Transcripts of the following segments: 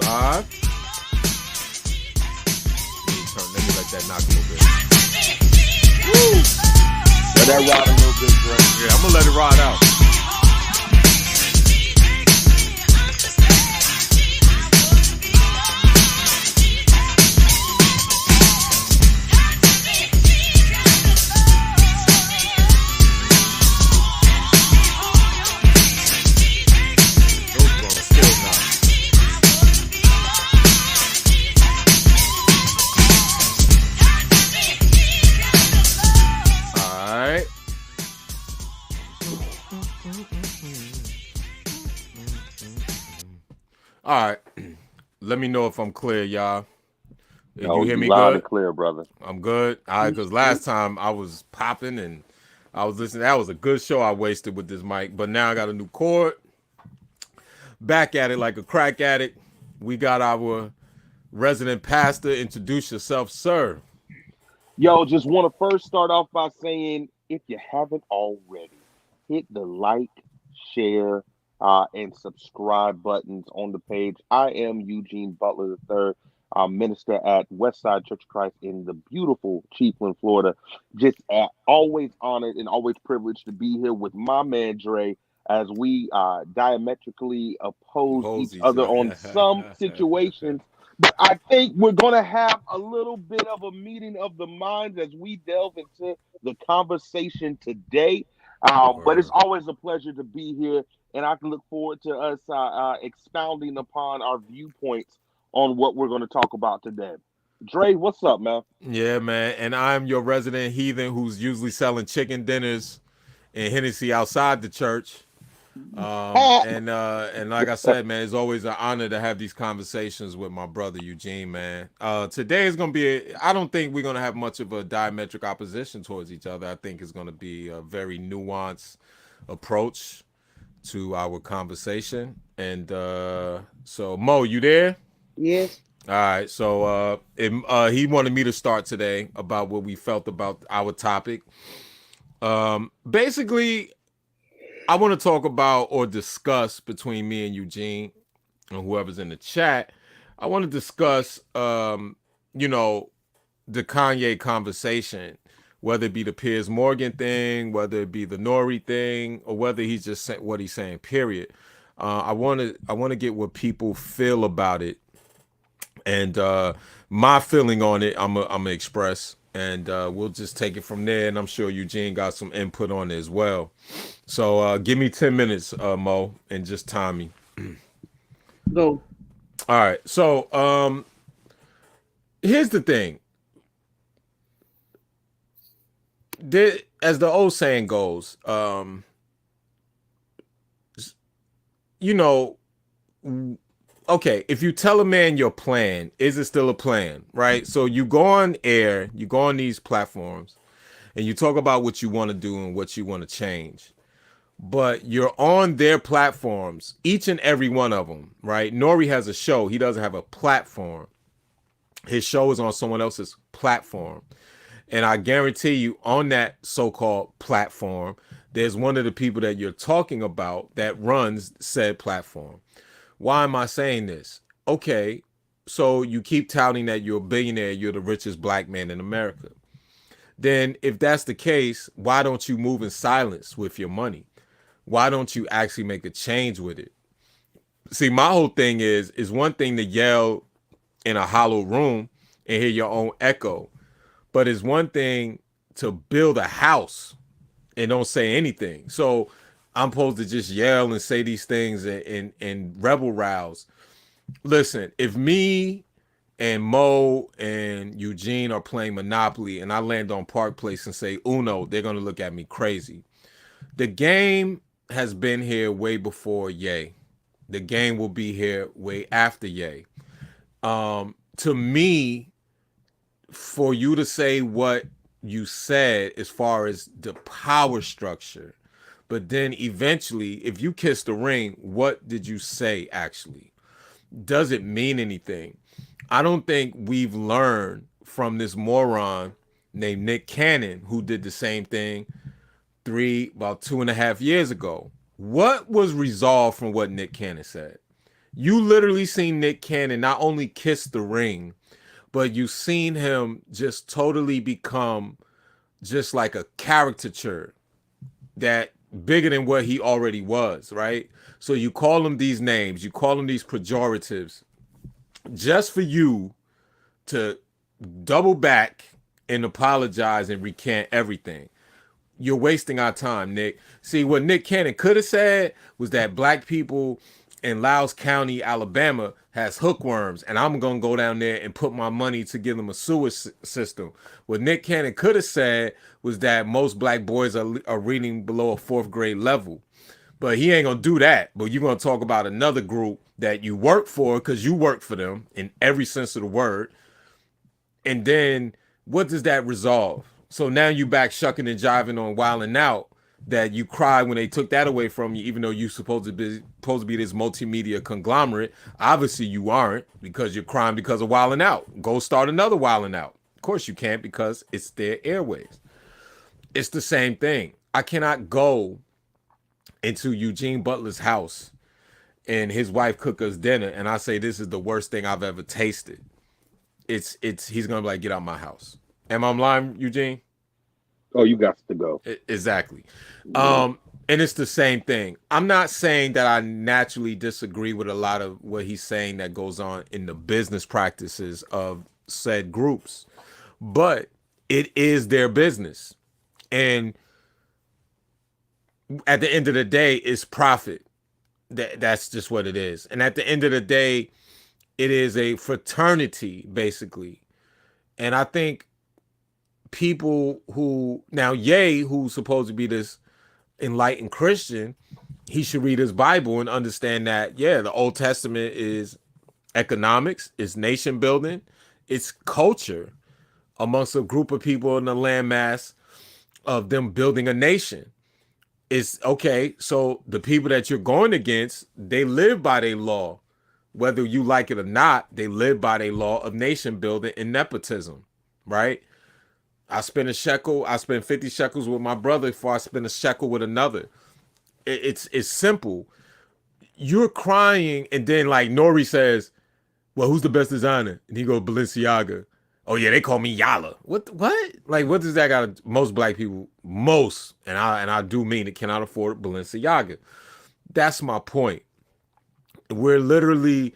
Live. Let me let that knock a little bit. Woo! Let that ride a little bit, bro. Yeah, I'm gonna let it ride out. All right. Let me know if I'm clear, y'all. Did you hear me loud good? And clear, brother. I'm good. All right, because last time I was popping and I was listening. That was a good show I wasted with this mic. But now I got a new cord. Back at it like a crack addict. We got our resident pastor. Introduce yourself, sir. Yo, just want to first start off by saying, if you haven't already, hit the like, share, and subscribe buttons on the page. I am Eugene Butler III, minister at Westside Church of Christ in the beautiful Chiefland, Florida. Just always honored and always privileged to be here with my man Dre as we diametrically oppose each other on some situations. But I think we're going to have a little bit of a meeting of the minds as we delve into the conversation today. But it's always a pleasure to be here, and I can look forward to us expounding upon our viewpoints on what we're going to talk about today. Dre, what's up, man? Yeah, man. And I'm your resident heathen who's usually selling chicken dinners and Hennessy outside the church. And like I said, man, it's always an honor to have these conversations with my brother Eugene, man. Today is gonna be I don't think we're gonna have much of a diametric opposition towards each other. I think it's gonna be a very nuanced approach to our conversation. And so Mo, you there? Yes. All right. So he wanted me to start today about what we felt about our topic. Basically, I want to talk about or discuss between me and Eugene and whoever's in the chat. I want to discuss, the Kanye conversation, whether it be the Piers Morgan thing, whether it be the Nori thing, or whether he's just saying what he's saying. Period. I want to get what people feel about it, and my feeling on it. I'm gonna express. And we'll just take it from there. And I'm sure Eugene got some input on it as well. So give me 10 minutes, Mo, and just time me. Go. All right. So here's the thing. As the old saying goes, okay, if you tell a man your plan, is it still a plan, right? So you go on air, you go on these platforms, and you talk about what you want to do and what you want to change. But you're on their platforms, each and every one of them, right? Nori has a show. He doesn't have a platform. His show is on someone else's platform. And I guarantee you on that so-called platform, there's one of the people that you're talking about that runs said platform. Why am I saying this? Okay, so you keep touting that you're a billionaire, you're the richest black man in America. Then if that's the case, why don't you move in silence with your money? Why don't you actually make a change with it? See, my whole thing is one thing to yell in a hollow room and hear your own echo. But it's one thing to build a house and don't say anything. So I'm supposed to just yell and say these things and rebel rouse. Listen, if me and Mo and Eugene are playing Monopoly and I land on Park Place and say Uno, they're going to look at me crazy. The game has been here way before Ye. The game will be here way after Ye. To me, for you to say what you said as far as the power structure, but then eventually, if you kiss the ring, what did you say actually? Does it mean anything? I don't think we've learned from this moron named Nick Cannon who did the same thing about 2.5 years ago. What was resolved from what Nick Cannon said? You literally seen Nick Cannon not only kiss the ring, but you seen him just totally become just like a caricature that bigger than what he already was, right? So you call him these names, you call him these pejoratives, just for you to double back and apologize and recant everything. You're wasting our time, Nick. See, what Nick Cannon could have said was that black people in Loudoun County, Alabama, has hookworms, and I'm gonna go down there and put my money to give them a sewer system. What Nick Cannon could have said was that most black boys are reading below a fourth grade level, but he ain't gonna do that. But you're gonna talk about another group that you work for because you work for them in every sense of the word, and then what does that resolve? So now you back shucking and jiving on Wildin' Out that you cried when they took that away from you, even though you supposed to be this multimedia conglomerate. Obviously you aren't because you're crying because of Wildin' Out. Go start another Wildin' Out. Of course you can't because it's their airways. It's the same thing. I cannot go into Eugene Butler's house and his wife cook us dinner and I say this is the worst thing I've ever tasted. It's he's gonna be like, get out my house. Am I lying, Eugene? Oh, you got to go. Exactly. Yeah. And it's the same thing. I'm not saying that I naturally disagree with a lot of what he's saying that goes on in the business practices of said groups, but it is their business. And at the end of the day, it's profit. That's just what it is. And at the end of the day, it is a fraternity, basically. And I think people who now Ye, who's supposed to be this enlightened Christian, he should read his Bible and understand that, yeah, the Old Testament is economics, it's nation building, it's culture amongst a group of people in the landmass of them building a nation. It's okay, so the people that you're going against, they live by their law. Whether you like it or not, they live by their law of nation building and nepotism, right? I spend a shekel. I spend 50 shekels with my brother before I spend a shekel with another. It's simple. You're crying, and then like Nori says, "Well, who's the best designer?" And he goes, "Balenciaga." Oh yeah, they call me Yala. What? What? Like, what does that got? Most black people, most, and I do mean it, cannot afford Balenciaga. That's my point. We're literally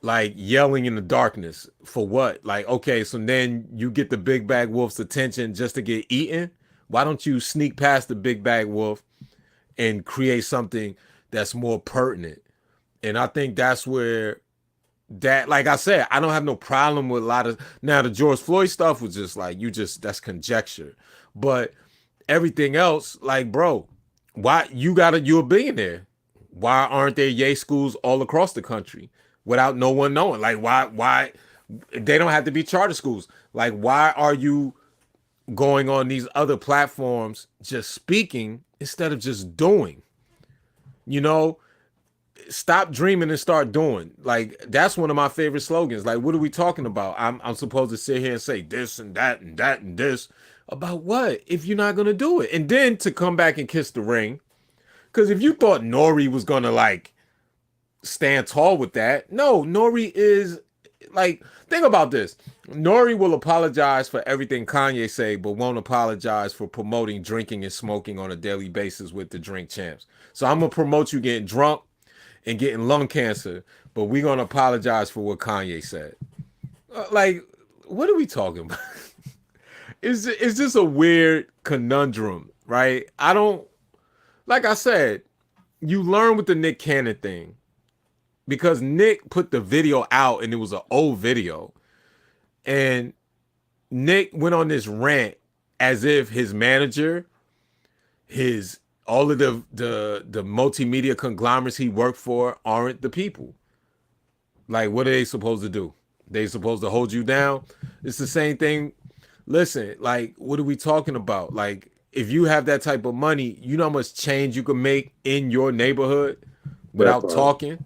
like yelling in the darkness for what? Like, okay, so then you get the big bag wolf's attention just to get eaten. Why don't you sneak past the big bag wolf and create something that's more pertinent? And I think that's where that, like I said, I don't have no problem with a lot of now the George Floyd stuff was just like that's conjecture. But everything else, like, bro, why you're a billionaire? Why aren't there Yay schools all across the country without no one knowing? Like, why they don't have to be charter schools? Like, why are you going on these other platforms just speaking instead of just doing? You know, stop dreaming and start doing. Like, that's one of my favorite slogans. Like, what are we talking about? I'm supposed to sit here and say this and that and that and this about what if you're not gonna do it? And then to come back and kiss the ring. Because if you thought Nori was gonna like stand tall with that, no, Nori is like, think about this. Nori will apologize for everything Kanye say, but won't apologize for promoting drinking and smoking on a daily basis with the Drink Champs. So I'm gonna promote you getting drunk and getting lung cancer, but we're gonna apologize for what Kanye said. Like, what are we talking about? It's just a weird conundrum, right? I don't, like I said, you learn with the Nick Cannon thing because Nick put the video out and it was an old video. And Nick went on this rant as if his manager, his all of the multimedia conglomerates he worked for aren't the people. Like, what are they supposed to do? They supposed to hold you down? It's the same thing. Listen, like, what are we talking about? Like, if you have that type of money, you know how much change you can make in your neighborhood That without part. talking.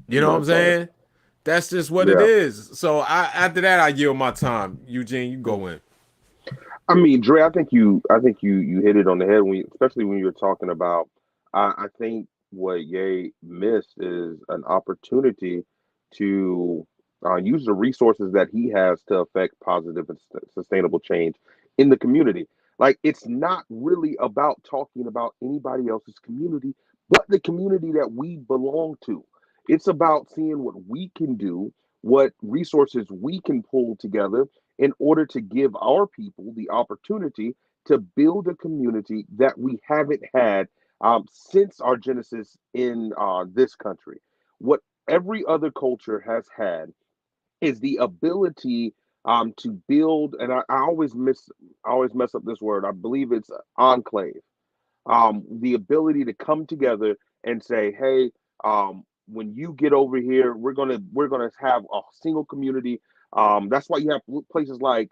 You know what I'm That part. saying? That's just what it Yeah. is. So after that, I yield my time. Eugene, you go in. I mean, Dre, I think you hit it on the head when especially when you were talking about. I think what Ye missed is an opportunity to use the resources that he has to affect positive and sustainable change in the community. Like, it's not really about talking about anybody else's community, but the community that we belong to. It's about seeing what we can do, what resources we can pull together in order to give our people the opportunity to build a community that we haven't had since our genesis in this country. What every other culture has had is the ability to build, and I always mess up this word. I believe it's enclave. The ability to come together and say, "Hey, when you get over here, we're gonna have a single community." That's why you have places like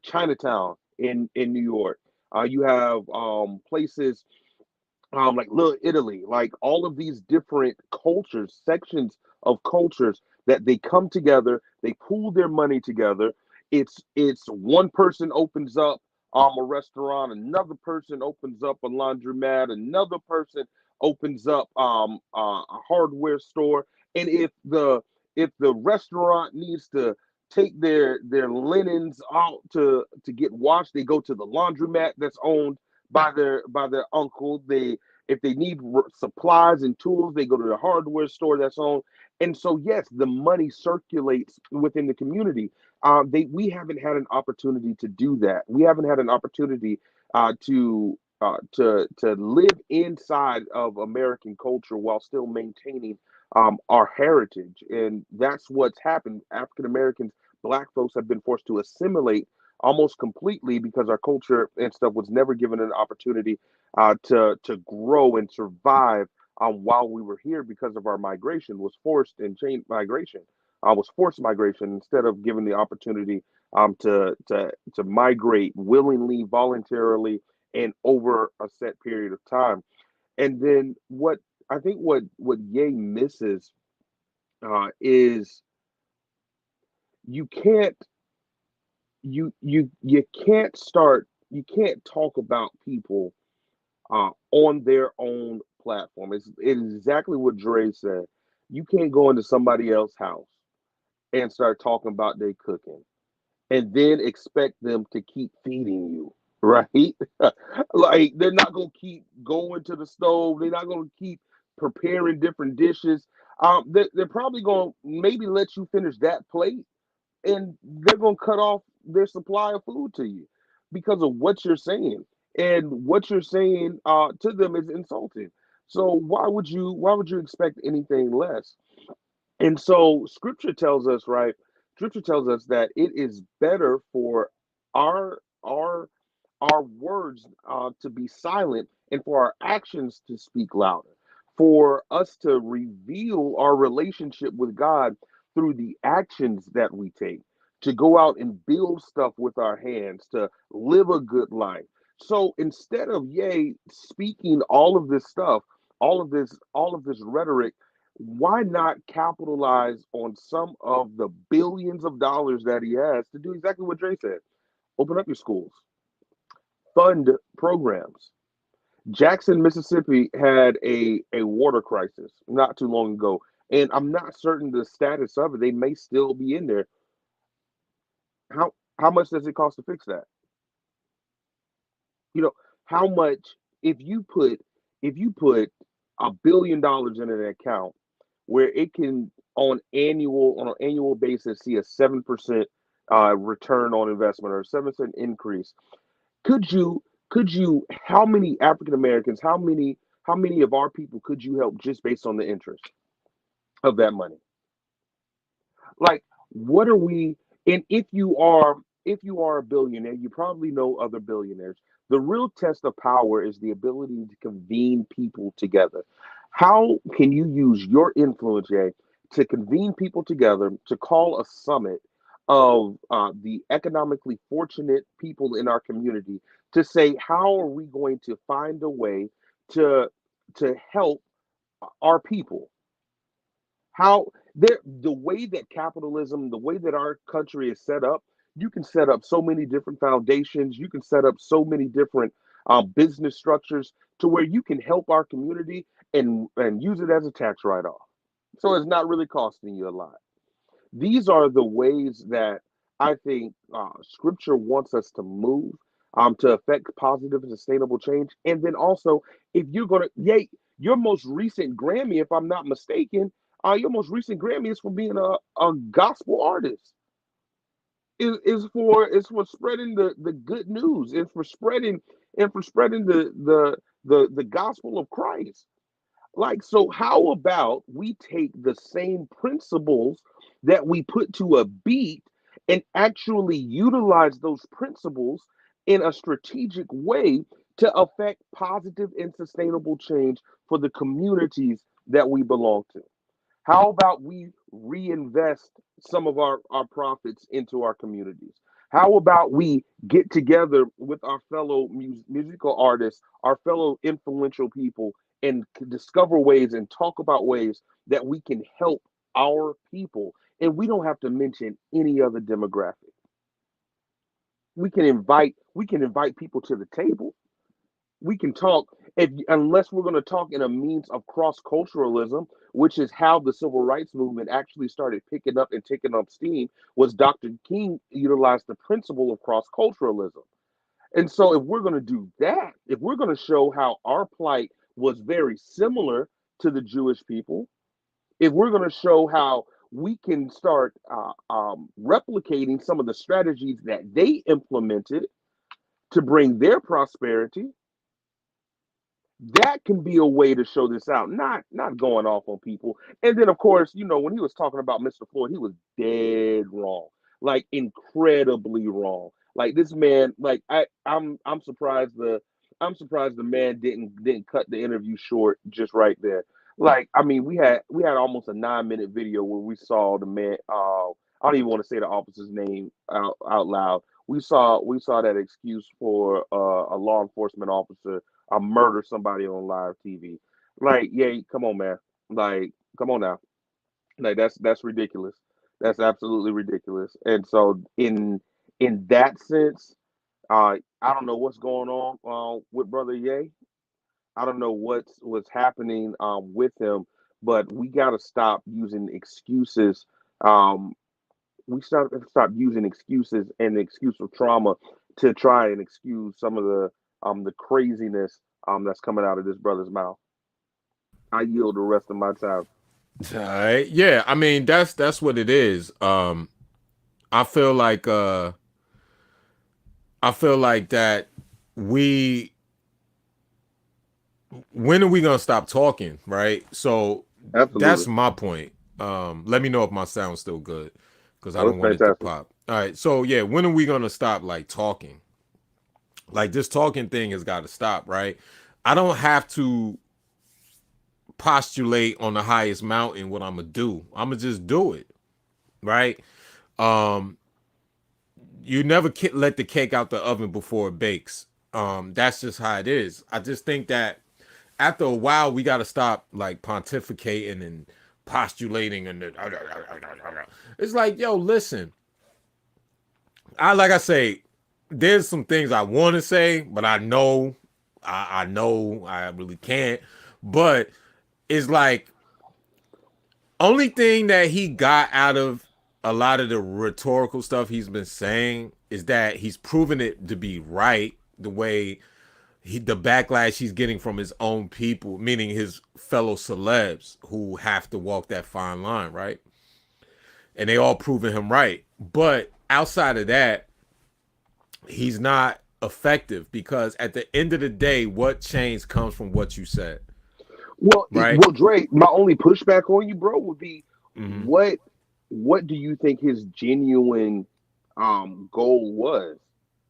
Chinatown in New York. You have places like Little Italy, like all of these different cultures, sections of cultures that they come together, they pool their money together. It's one person opens up a restaurant, another person opens up a laundromat, another person opens up a hardware store, and if the restaurant needs to take their linens out to get washed, they go to the laundromat that's owned by their uncle. They if they need supplies and tools, they go to the hardware store that's on. And so, yes, the money circulates within the community. We haven't had an opportunity to do that. We haven't had an opportunity to live inside of American culture while still maintaining our heritage. And that's what's happened. African Americans, Black folks have been forced to assimilate almost completely because our culture and stuff was never given an opportunity to grow and survive while we were here because of our migration was forced and chain migration was forced migration instead of given the opportunity to migrate willingly, voluntarily, and over a set period of time. And then what Ye misses is you can't you can't talk about people on their own platform. It is exactly what Dre said. You can't go into somebody else's house and start talking about their cooking and then expect them to keep feeding you, right? Like, they're not gonna keep going to the stove. They're not gonna keep preparing different dishes. They're probably gonna maybe let you finish that plate, and they're gonna cut off their supply of food to you because of what you're saying. And what you're saying to them is insulting. So why would you expect anything less? And so scripture tells us, right? Scripture tells us that it is better for our our our words to be silent and for our actions to speak louder. For us to reveal our relationship with God through the actions that we take, to go out and build stuff with our hands, to live a good life. So instead of speaking all of this stuff, all of this rhetoric, why not capitalize on some of the billions of dollars that he has to do exactly what Dre said? Open up your schools, fund programs. Jackson, Mississippi had a water crisis not too long ago, and I'm not certain the status of it. They may still be in there. How much does it cost to fix that? You know, how much if you put $1 billion in an account where it can on an annual basis see a 7% return on investment or a 7% increase. Could you how many African Americans, how many of our people could you help just based on the interest of that money? Like, what are we? And if you are a billionaire, you probably know other billionaires. The real test of power is the ability to convene people together. How can you use your influence, Jay, to convene people together to call a summit of the economically fortunate people in our community to say how are we going to find a way to help our people? How the way that capitalism, the way that our country is set up, you can set up so many different foundations, you can set up so many different business structures to where you can help our community, and use it as a tax write-off. So it's not really costing you a lot. These are the ways that I think Scripture wants us to move to affect positive and sustainable change. And then also, if you're gonna, yay, your most recent Grammy, if I'm not mistaken, your most recent Grammy is for being a gospel artist. Is for spreading the good news. It's for spreading the gospel of Christ. Like, so how about we take the same principles that we put to a beat and actually utilize those principles in a strategic way to affect positive and sustainable change for the communities that we belong to? How about we reinvest some of our profits into our communities? How about we get together with our fellow musical artists, our fellow influential people, and discover ways and talk about ways that we can help our people? And we don't have to mention any other demographic. We can invite people to the table. We can talk, if unless we're going to talk in a means of cross culturalism, which is how the civil rights movement actually started picking up and taking up steam. Was Dr. King utilized the principle of cross culturalism? And so, if we're going to do that, if we're going to show how our plight was very similar to the Jewish people, if we're going to show how we can start replicating some of the strategies that they implemented to bring their prosperity, that can be a way to show this out, not going off on people. And then, of course, when he was talking about Mr. Floyd, he was dead wrong, like incredibly wrong. Like this man, like I'm surprised the man didn't cut the interview short just right there. Like, I mean, we had almost a 9-minute video where we saw the man. I don't even want to say the officer's name out loud. We saw that excuse for a law enforcement officer murder somebody on live TV. Like, yeah, come on, man. Like, come on now. Like, that's ridiculous. That's absolutely ridiculous. And so, in that sense, I don't know what's going on with Brother Ye. I don't know what's happening with him, but we got to stop using excuses. Um, we stop using excuses and the excuse of trauma to try and excuse some of the craziness that's coming out of this brother's mouth. I yield the rest of my time. All right. Yeah, I mean that's what it is. I feel like that we when are we gonna stop talking, right? So that's Absolutely. my point. Let me know if my sound's still good because I Oh, don't it's want it to fantastic. pop. All right. So yeah, when are we gonna stop like talking? Like this talking thing has got to stop, right? I don't have to postulate on the highest mountain what I'm gonna do. I'm gonna just do it, right? Um, you never let the cake out the oven before it bakes. That's just how it is. I just think that after a while we got to stop like pontificating and postulating and it's like, yo, listen. Like I say, there's some things I want to say, but I know I really can't. But it's like only thing that he got out of a lot of the rhetorical stuff he's been saying is that he's proven it to be right the way the backlash he's getting from his own people, meaning his fellow celebs who have to walk that fine line, right? And they all proving him right. But outside of that, he's not effective because at the end of the day, what change comes from what you said, Well, right? well, Dre, my only pushback on you, bro, would be Mm-hmm. what do you think his genuine goal was?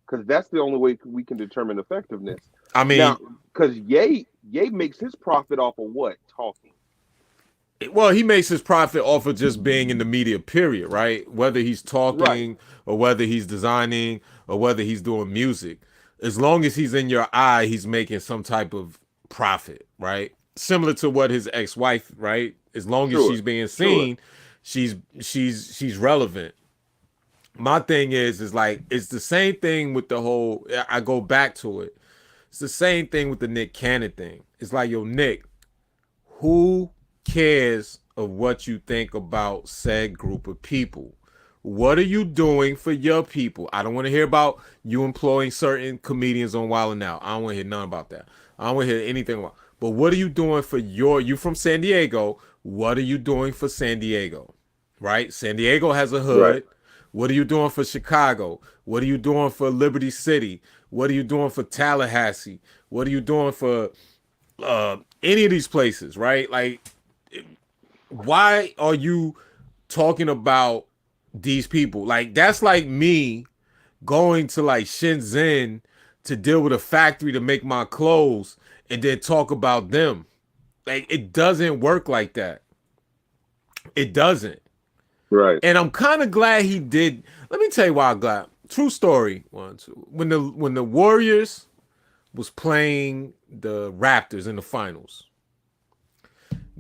Because that's the only way we can determine effectiveness. I Now, mean, because Ye makes his profit off of what? Talking. well, he makes his profit off of just being in the media, period, right? Whether he's Right. talking or whether he's designing or whether he's doing music. As long as he's in your eye, he's making some type of profit, right? Similar to what his ex-wife, right? As long as Sure. she's being Sure. seen, she's relevant. My thing is like it's the same thing with the whole I go back to it. It's the same thing with the Nick Cannon thing. It's like, yo, Nick, Who cares of what you think about said group of people? What are you doing for your people? I don't want to hear about you employing certain comedians on Wild 'N Out. I don't want to hear none about that. I don't want to hear anything about. But what are you doing for you from San Diego? What are you doing for San Diego? Right? San Diego has a Right. hood. What are you doing for Chicago? What are you doing for Liberty City? What are you doing for Tallahassee? What are you doing for any of these places, right? Like, why are you talking about these people? Like, that's like me going to like Shenzhen to deal with a factory to make my clothes and then talk about them. Like, it doesn't work like that. It doesn't. Right. And I'm kind of glad he did. Let me tell you why I'm glad. True story. One, two. When the Warriors was playing the Raptors in the finals,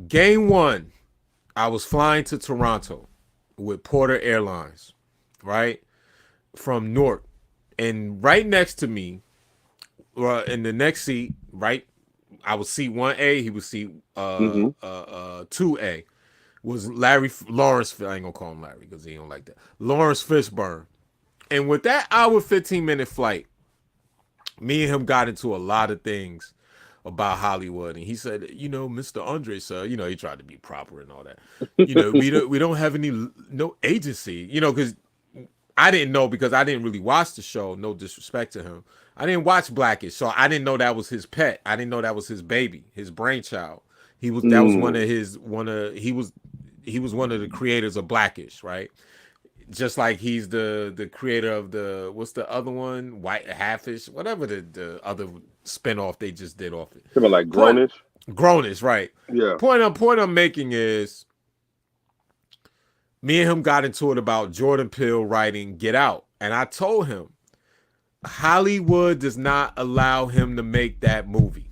game one, I was flying to Toronto with Porter Airlines, right? From Newark. And right next to me, in the next seat, right, I was seat 1A, he was seat Mm-hmm. 2A, was Larry Lawrence. I ain't gonna call him Larry because he don't like that. Lawrence Fishburne. And with that hour 15-minute flight, me and him got into a lot of things about Hollywood, and he said, Mr. Andre, sir, he tried to be proper and all that. We don't have any no agency, because I didn't know, because I didn't really watch the show. No disrespect to him, I didn't watch Blackish, so I didn't know that was his pet. I didn't know that was his baby, his brainchild. That was one Mm. of his he was one of the creators of Blackish, right? Just like he's the creator of the, what's the other one, White Halfish, whatever the other spinoff they just did off it. Something like Point Grownish. Grownish, right? Yeah. Point I'm making is, me and him got into it about Jordan Peele writing Get Out, and I told him Hollywood does not allow him to make that movie.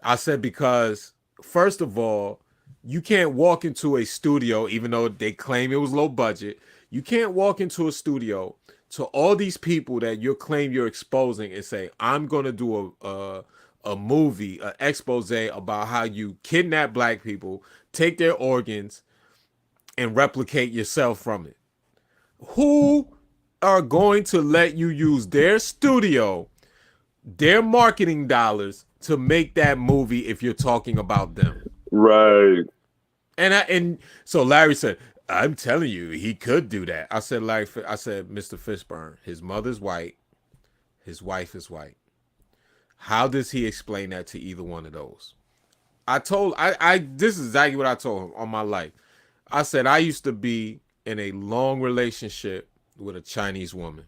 I said, because first of all, you can't walk into a studio, even though they claim it was low budget. You can't walk into a studio to all these people that you claim you're exposing and say, I'm gonna do a movie, an expose about how you kidnap black people, take their organs, and replicate yourself from it. Who are going to let you use their studio, their marketing dollars to make that movie if you're talking about them? Right. And so Larry said, I'm telling you, he could do that. I said, Mr. Fishburne, his mother's white, his wife is white. How does he explain that to either one of those? I this is exactly what I told him on my life. I said, I used to be in a long relationship with a Chinese woman.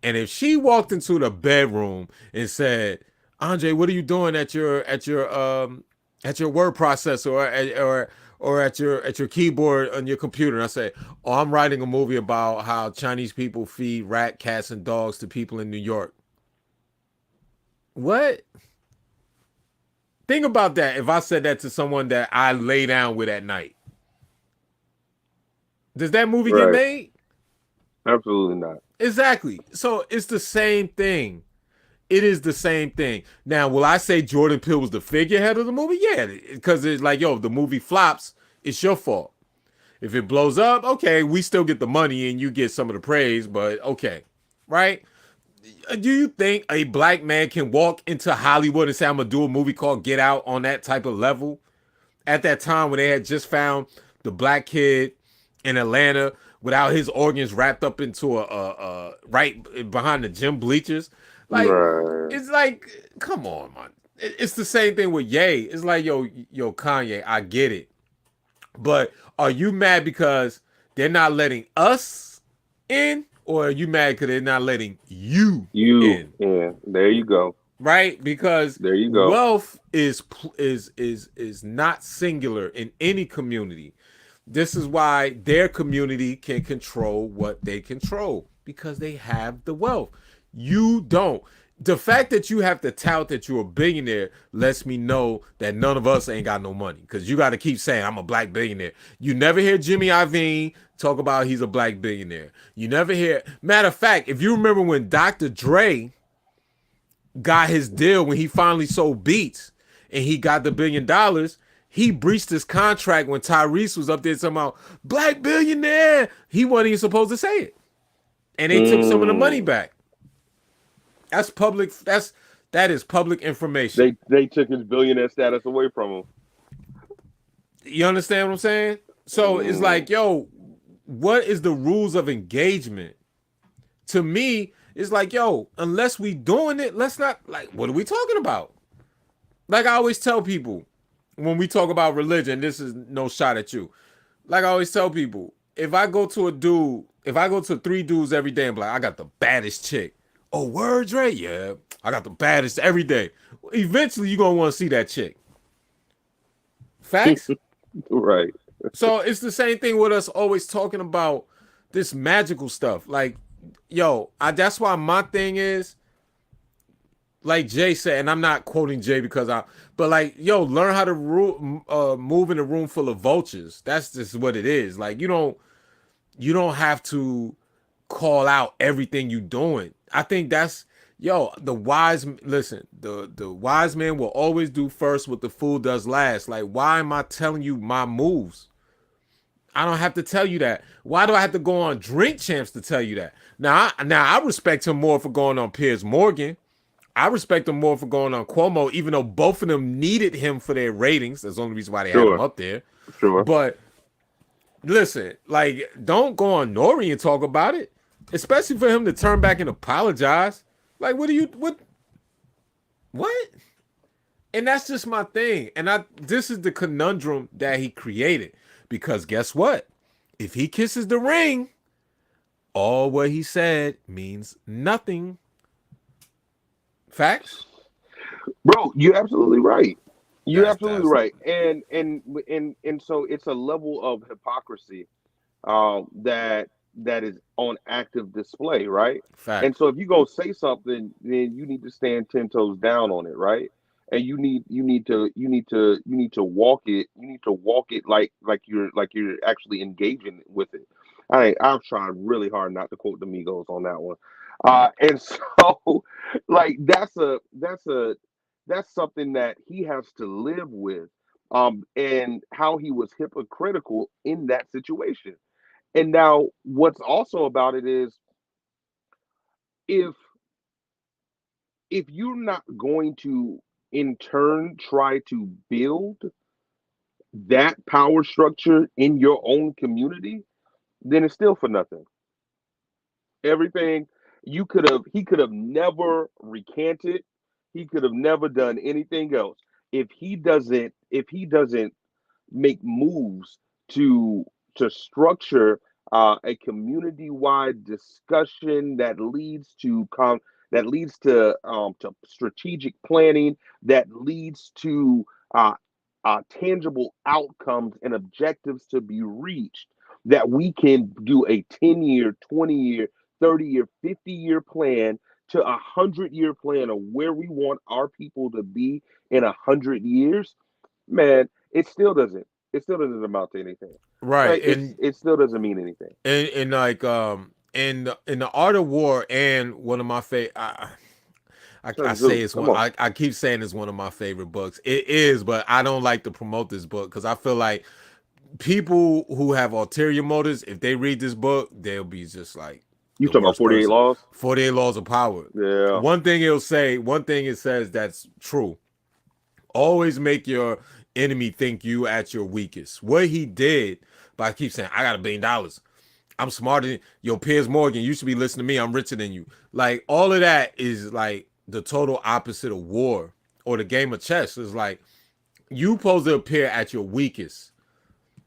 And if she walked into the bedroom and said, Andre, what are you doing at your word processor, or at your keyboard on your computer? And I say, oh, I'm writing a movie about how Chinese people feed rat, cats, and dogs to people in New York. What? Think about that. If I said that to someone that I lay down with at night, does that movie get Right. made? Absolutely not. Exactly. So it's the same thing. It is the same thing. Now, will I say Jordan Peele was the figurehead of the movie? Yeah, because it's like, yo, if the movie flops, it's your fault. If it blows up, okay, we still get the money and you get some of the praise, but okay, right? Do you think a black man can walk into Hollywood and say, I'm gonna do a movie called Get Out on that type of level? At that time when they had just found the black kid in Atlanta without his organs wrapped up into a right behind the gym bleachers. Like, Right. it's like, come on, man. It's the same thing with Ye. It's like, yo, Kanye, I get it. But are you mad because they're not letting us in? Or are you mad because they're not letting you You. in? Yeah. There you go. Right? Because There you go. wealth is not singular in any community. This is why their community can control what they control, because they have the wealth. You don't. The fact that you have to tout that you're a billionaire lets me know that none of us ain't got no money, because you got to keep saying I'm a black billionaire. You never hear Jimmy Iovine talk about he's a black billionaire. You never hear. Matter of fact, if you remember when Dr. Dre got his deal, when he finally sold Beats, and he got the $1 billion. He breached his contract when Tyrese was up there talking about black billionaire. He wasn't even supposed to say it, and they took some of the money Mm. back. That's public. That is public information. They took his billionaire status away from him. You understand what I'm saying? So it's Mm. like, yo, what is the rules of engagement? To me, it's like, yo, unless we doing it, let's not, like, what are we talking about? Like I always tell people when we talk about religion, this is no shot at you. Like I always tell people, if I go to a dude, if I go to 3 dudes every day and be like, I got the baddest chick. Oh, word, Dre? Yeah, I got the baddest every day. Eventually, you're going to want to see that chick. Facts? Right. So it's the same thing with us always talking about this magical stuff. Like, yo, that's why my thing is, like Jay said, and I'm not quoting Jay but like, yo, learn how to move in a room full of vultures. That's just what it is. Like, you don't have to call out everything you doing. I think that's, yo, the wise man will always do first what the fool does last. Like, why am I telling you my moves? I don't have to tell you that. Why do I have to go on Drink Champs to tell you that? Now I respect him more for going on Piers Morgan. I respect him more for going on Cuomo, even though both of them needed him for their ratings. That's the only reason why they had him Sure. up there. Sure. But listen, like, don't go on Nori and talk about it, especially for him to turn back and apologize. Like, what? And that's just my thing. And this is the conundrum that he created. Because guess what? If he kisses the ring, all what he said means nothing. Facts? Bro, you're absolutely right. You're absolutely That's right. And so it's a level of hypocrisy that is on active display, right? And fact. so if you go say something, then you need to stand 10 toes down on it, right? And you need to walk it. You need to walk it like you're actually engaging with it. I'm trying really hard not to quote the Migos on that one. And so like that's something that he has to live with. And how he was hypocritical in that situation. And now, what's also about it is if you're not going to in turn try to build that power structure in your own community, then it's still for nothing. Everything he could have never recanted. He could have never done anything else if he doesn't make moves to structure a community-wide discussion that leads to strategic planning, that leads to tangible outcomes and objectives to be reached, that we can do a 10-year, 20-year, 30-year, 50-year plan to 100-year plan of where we want our people to be in 100 years. Man, it still doesn't amount to anything. Right. Right? It still doesn't mean anything. And like in the Art of War, and one of my favorite, I Sun say Tzu, it's come one. on. I keep saying it's one of my favorite books. It is, but I don't like to promote this book because I feel like people who have ulterior motives, if they read this book, they'll be just like You the talking about worst 48 person. laws? 48 Laws of Power. Yeah. One thing it says that's true. Always make your enemy think you at your weakest. What he did by keep saying, I got $1 billion. I'm smarter than your Piers Morgan. You should be listening to me. I'm richer than you. Like, all of that is like the total opposite of war or the game of chess. It's like you supposed to appear at your weakest,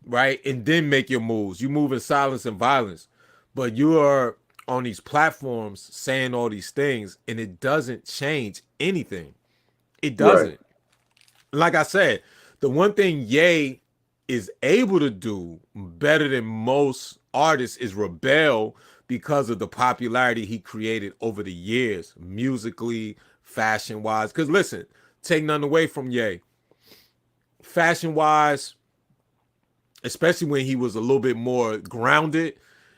right? And then make your moves. You move in silence and violence. But you are on these platforms saying all these things and it doesn't change anything. It Right. doesn't. Like I said, the one thing Ye is able to do better than most artists is rebel because of the popularity he created over the years, musically, fashion wise. Because listen, take nothing away from Ye. Fashion wise, especially when he was a little bit more grounded,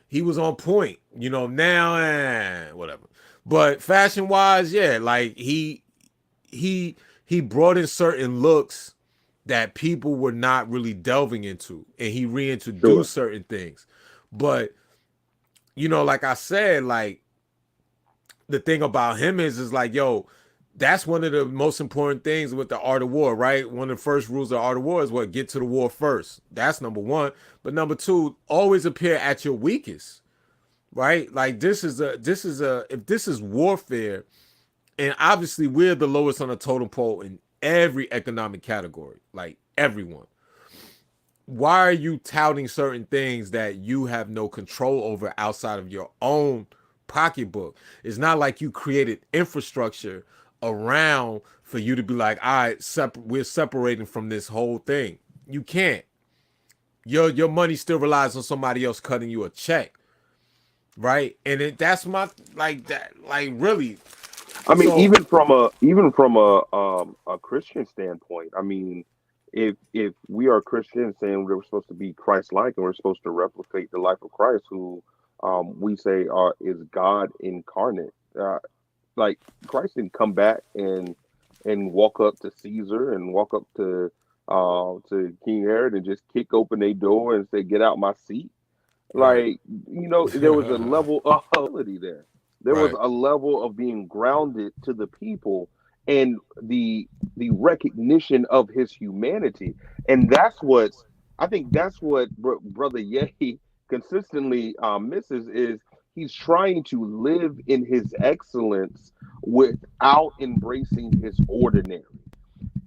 he was on point. Now, whatever. But fashion wise, yeah, like he he brought in certain looks that people were not really delving into, and he Sure. reintroduced certain things. But like I said, like the thing about him is like, yo, that's one of the most important things with the art of war, right? One of the first rules of the art of war is what, get to the war first. That's number one. But number two, always appear at your weakest, right? Like if this is warfare, and obviously we're the lowest on the totem pole in every economic category, like everyone. Why are you touting certain things that you have no control over outside of your own pocketbook? It's not like you created infrastructure around for you to be like, all right, we're separating from this whole thing. You can't. Your money still relies on somebody else cutting you a check, right? And that's my like that, like really. I mean, So even from a Christian standpoint, I mean, if we are Christians saying we're supposed to be Christ-like and we're supposed to replicate the life of Christ, who we say is God incarnate, like Christ didn't come back and walk up to Caesar and walk up to King Herod and just kick open a door and say, "Get out my seat." right, Like, there was a level of humility there. There was right, a level of being grounded to the people and the recognition of his humanity. And I think that's what Brother Ye consistently misses is he's trying to live in his excellence without embracing his ordinary.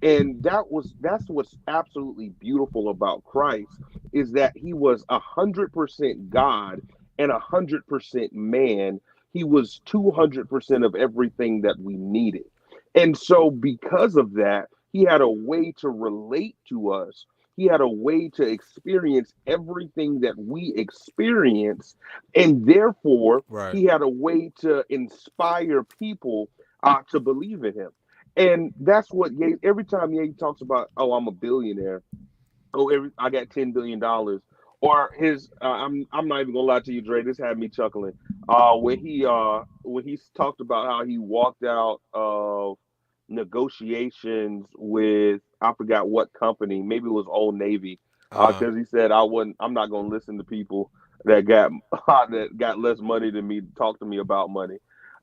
And that's what's absolutely beautiful about Christ is that he was 100% God and 100% man. He was 200% of everything that we needed. And so because of that, he had a way to relate to us. He had a way to experience everything that we experience, and therefore right. he had a way to inspire people to believe in him. And that's what every time Ye talks about, oh, I'm a billionaire. Oh, I got $10 billion. Or I'm not even gonna lie to you, Dre. This had me chuckling. When he talked about how he walked out of negotiations with I forgot what company, maybe it was Old Navy, Uh because he said I'm not gonna listen to people that got that got less money than me to talk to me about money.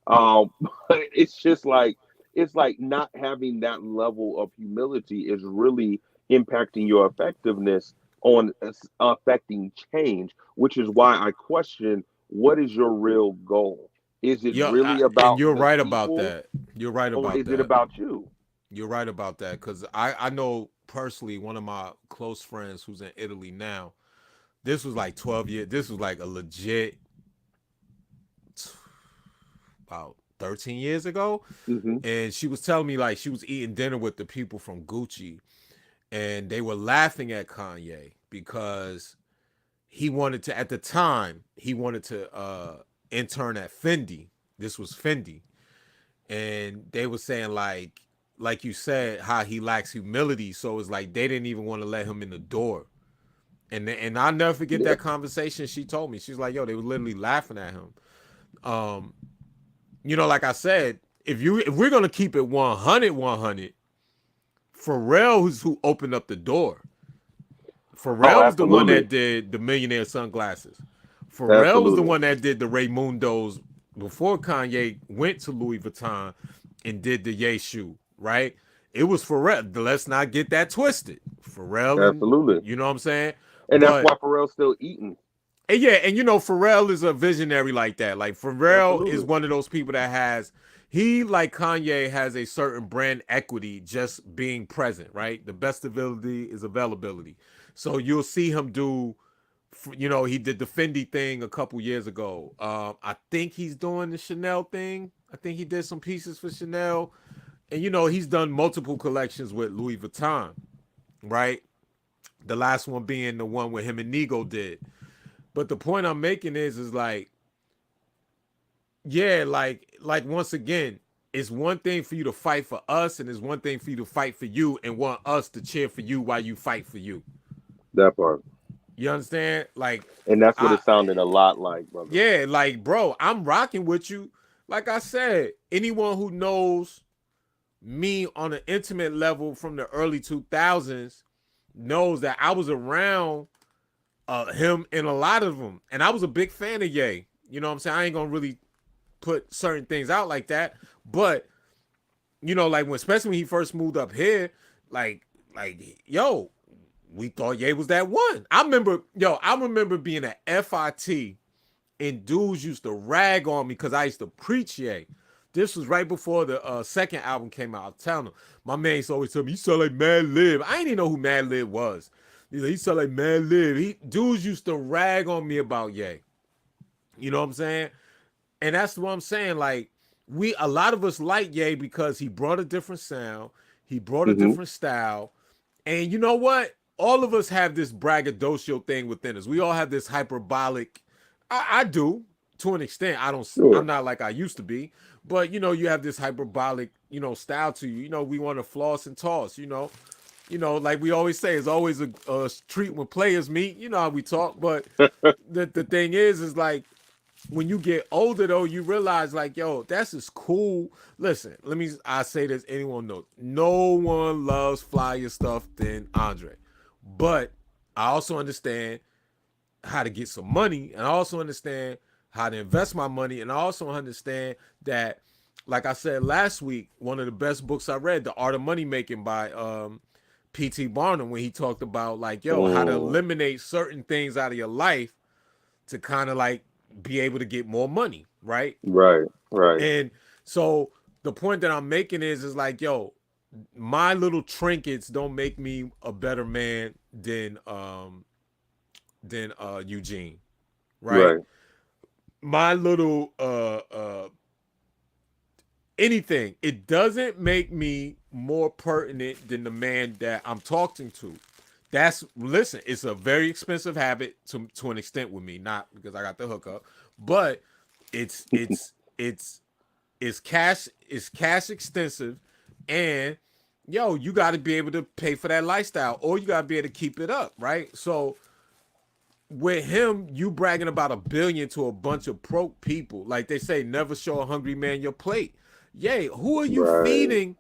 But it's like not having that level of humility is really impacting your effectiveness on affecting change, which is why I question what is your real goal? Is it yeah, really and about you're the right about people that. You're right or about is it that. about you? You're right about that because I know personally one of my close friends who's in Italy now. This was like 12 years. This was like a legit about 13 years ago. Hmm. And she was telling me like she was eating dinner with the people from Gucci and they were laughing at Kanye because he wanted to, at the time, he wanted to intern at Fendi. This was Fendi. And they were saying like you said, how he lacks humility. So it's like they didn't even want to let him in the door. And I'll never forget Yeah, that conversation she told me. She's like, yo, they were literally laughing at him. Um, like I said, if we're gonna keep it 100, Pharrell was who opened up the door. oh, Pharrell was the one absolutely, that did the millionaire sunglasses. Pharrell was the absolutely, one that did the Raymundos before Kanye went to Louis Vuitton and did the Ye shoe, right? It was Pharrell. Let's not get that twisted. Pharrell and absolutely. you know what I'm saying? And that's But why Pharrell's still eating. and yeah, and Pharrell is a visionary like that. Like Pharrell is Absolutely, one of those people that he like Kanye has a certain brand equity just being present, right? The best ability is availability. So you'll see him do, he did the Fendi thing a couple years ago. I think he's doing the Chanel thing. I think he did some pieces for Chanel, and he's done multiple collections with Louis Vuitton, right? The last one being the one with him and Nigo did. But the point I'm making is like, yeah, like once again, it's one thing for you to fight for us, and it's one thing for you to fight for you and want us to cheer for you while you fight for you. that part. You understand? Like, And that's what I it sounded a lot like, brother. yeah, like bro, I'm rocking with you. Like I said, anyone who knows me on an intimate level from the early 2000s knows that I was around him and a lot of them, and I was a big fan of Ye. You know what I'm saying? I ain't gonna really put certain things out like that, but like especially when he first moved up here, like yo, we thought Ye was that one. I remember being at FIT and dudes used to rag on me because I used to preach Ye. This was right before the second album came out. I'm telling him, my man used to always tell me, "You sound like Mad Lib." I didn't even know who Mad Lib was. He's like, "You sound like Mad Lib." Dudes used to rag on me about Ye. You know what I'm saying? And that's what I'm saying. Like, a lot of us like Ye because he brought a different sound, he brought a Mm-hmm. different style, and you know what? All of us have this braggadocio thing within us. We all have this hyperbolic. I do to an extent. I'm Sure. not like I used to be, but you have this hyperbolic, style to you. We want to floss and toss. Like we always say, it's always a treat when players meet. You know how we talk, but the thing is like when you get older though, you realize like, yo, that's just cool. Listen, I say this, anyone knows. No one loves flyer stuff than Andre. But I also understand how to get some money, and I also understand how to invest my money, and I also understand that, like I said last week, one of the best books I read, The Art of Money Making by P.T. Barnum, when he talked about like, yo, how to Mm. eliminate certain things out of your life to kind of like be able to get more money, right? Right. Right. And so the point that I'm making is like, yo, my little trinkets don't make me a better man than Eugene, right? Right. My little anything, it doesn't make me more pertinent than the man that I'm talking to. Listen, it's a very expensive habit to an extent with me, not because I got the hookup, but it's it's it's it's cash extensive, and yo, you got to be able to pay for that lifestyle, or you got to be able to keep it up, right? So with him, you bragging about 1 billion to a bunch of broke people, like they say, never show a hungry man your plate. Yay, who are you Right. feeding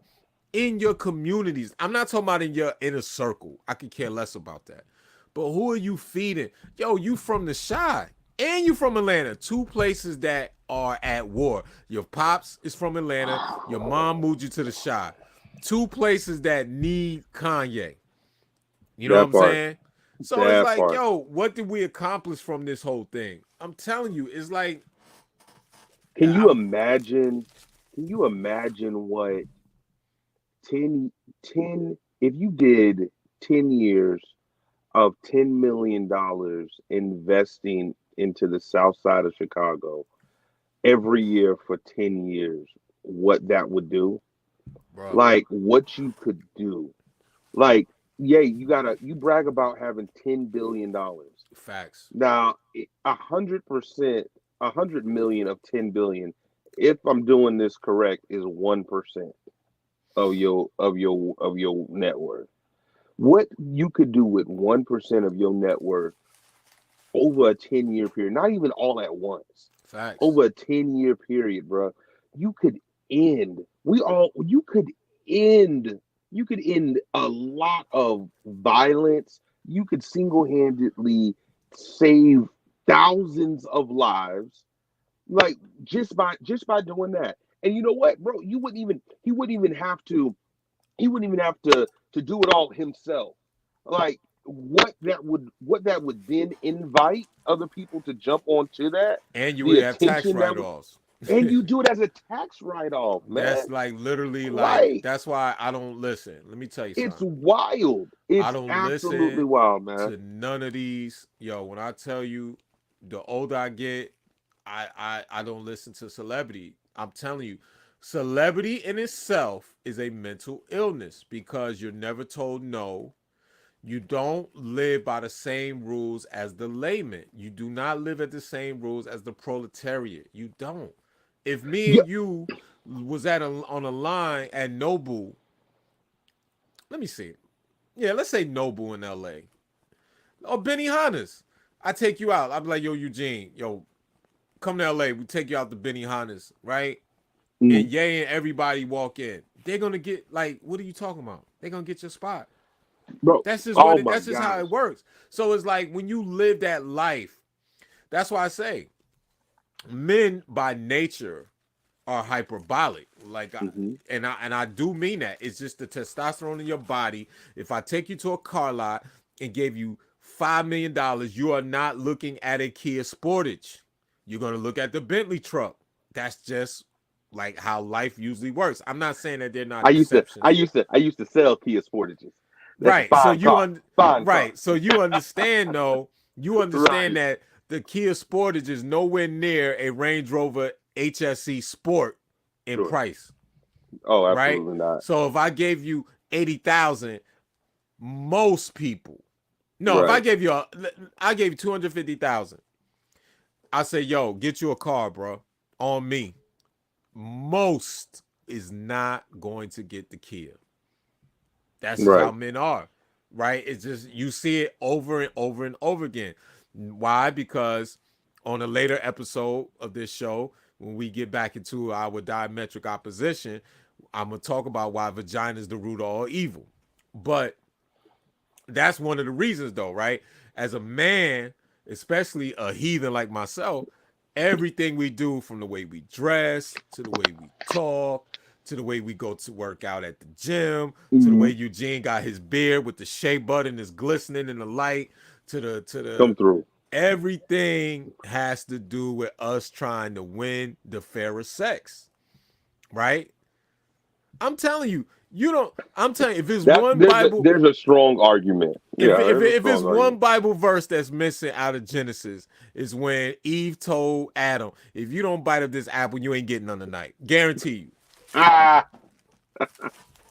in your communities? I'm not talking about in your inner circle. I could care less about that. But who are you feeding? Yo, you from the Shy and you from Atlanta, two places that are at war. Your pops is from Atlanta. Your mom moved you to the Shy. Two places that need Kanye. You know what That I'm part. saying? So it's That like, part. yo, what did we accomplish from this whole thing? I'm telling you, it's like, Can you I'm imagine? Can you imagine what 10, 10 if you did 10 years of $10 million investing into the south side of Chicago every year for 10 years, what that would do? bro. Like what you could do. Like, yeah, you brag about having $10 billion. Facts. Now, 100%, 100 million of 10 billion, if I'm doing this correct, is 1% of your net worth. What you could do with 1% of your net worth over a 10-year period, not even all at once, Facts. over a 10-year period, bro, you could end. End. You could end a lot of violence. You could single-handedly save thousands of lives, like just by doing that. And you know what, bro? He wouldn't even have to do it all himself. Like what that would then invite other people to jump onto that, And you the would have tax attention that would, write-offs. and you do it as a tax write-off, That's man. like literally like Like, that's why I don't listen. Let me tell you it's something. wild. I It's don't absolutely listen wild, man. to none of these. Yo, when I tell you, the older I get, I don't listen to celebrity. I'm telling you, celebrity in itself is a mental illness because you're never told no. You don't live by the same rules as the layman. You do not live at the same rules as the proletariat. You don't. If me Yeah. and you was on a line at Noble, let me see. Yeah, let's say Noble in L.A. or Benny Hannes. I take you out. I'd be like, yo, Eugene, yo, come to L.A. We take you out to Benny Hannes, right? Mm, And Ye and everybody walk in. they're gonna get like, what are you talking about? They're gonna get your spot. bro. That's just Oh what it. my That's just how gosh, it works. So it's like when you live that life. That's why I say men by nature are hyperbolic. hmm And I do mean that. It's just the testosterone in your body. If I take you to a car lot and gave you $5 million, you are not looking at a Kia Sportage. You're gonna look at the Bentley truck. That's just like how life usually works. I'm not saying that they're not I used to, I exceptions. used to, I used to sell Kia Sportages. That's a Right. So fine car, fine car. right. So you understand though, you understand Right, that the Kia Sportage is nowhere near a Range Rover HSE Sport in sure. price, Oh, right? absolutely not. So if I gave you 80,000, most people, no, if Right, I gave you 250,000, I say, yo, get you a car, bro, on me. Most is not going to get the Kia. That's just how right. men are, right? It's just you see it over and over and over again. Why? Because on a later episode of this show, when we get back into our diametric opposition, I'm gonna talk about why vagina is the root of all evil. But that's one of the reasons, though, right? As a man, especially a heathen like myself, everything we do, from the way we dress to the way we talk to the way we go to work out at the gym to the way hmm Eugene got his beard with the shea button is glistening in the light to the Come through. everything has to do with us trying to win the fairer sex, right? I'm telling you, you don't. I'm telling you, if it's That's one there's a, Bible, there's a strong argument. if Yeah, if there's a if it's strong one argument. Bible verse that's missing out of Genesis, is when Eve told Adam, "If you don't bite of this apple, you ain't getting none tonight. Guarantee you." Ah,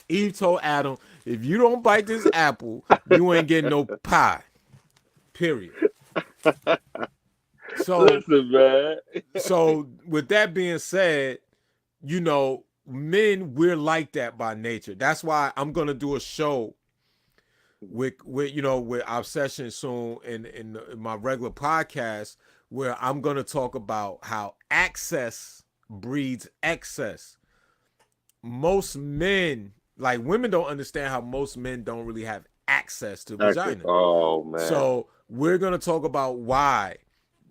Eve told Adam, "If you don't bite this apple, you ain't getting no pie." Period. So, listen, man. so with that being said, men, we're like that by nature. That's why I'm gonna do a show with our session soon in my regular podcast, where I'm gonna talk about how access breeds excess. Most men, like women, don't understand how most men don't really have access to Access. vagina. Oh man. So we're gonna talk about why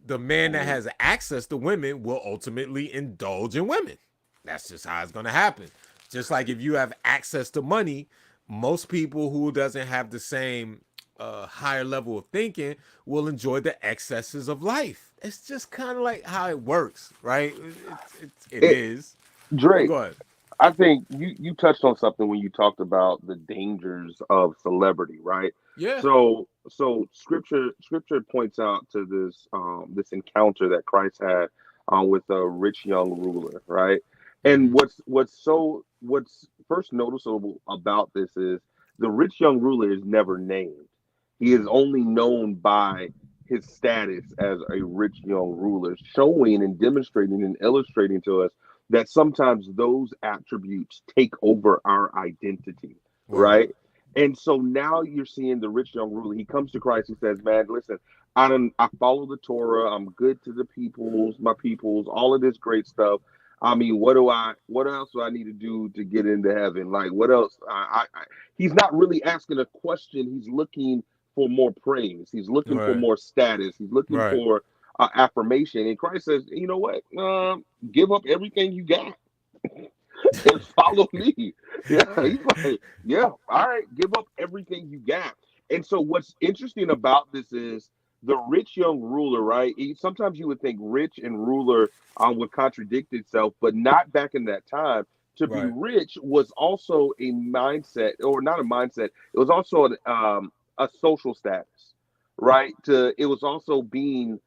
the man that Mhm. has access to women will ultimately indulge in women. That's just how it's gonna happen. Just like if you have access to money, most people who doesn't have the same higher level of thinking will enjoy the excesses of life. It's just kind of like how it works, right? It It, is. But Drake, go ahead. I think you touched on something when you talked about the dangers of celebrity, right? Yeah. So scripture points out to this encounter that Christ had with a rich young ruler, right? And Mm-hmm. what's first noticeable about this is the rich young ruler is never named. He is Mm-hmm. only known by his status as a rich young ruler, showing and demonstrating and illustrating to us that sometimes those attributes take over our identity, Word. right? And so now you're seeing the rich young ruler. He comes to Christ. He says, "Man, listen, I follow the Torah. I'm good to the peoples, my peoples, all of this great stuff. I mean, what else do I need to do to get into heaven? Like, what else? He's not really asking a question. He's looking for more praise. He's looking for Right. more status. He's looking Right. for affirmation. And Christ says, you know what? Give up everything you got and follow me. Yeah, he's like, yeah, all right, give up everything you got. And so, what's interesting about this is the rich young ruler, right? Sometimes you would think rich and ruler would contradict itself, but not back in that time. To be Right. rich was also a mindset, or not a mindset. It was also a social status, right? It was also being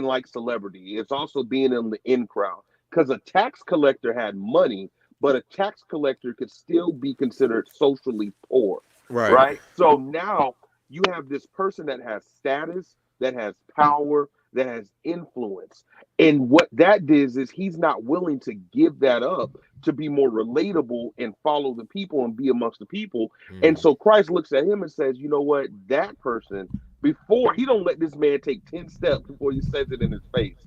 like celebrity. It's also being in the in crowd because a tax collector had money, but a tax collector could still be considered socially poor, Right. right? So now you have this person that has status, that has power, that has influence. And what that is he's not willing to give that up to be more relatable and follow the people and be amongst the people. And Mm-hmm. so Christ looks at him and says, you know what? That person, before he don't let this man take 10 steps before he says it in his face.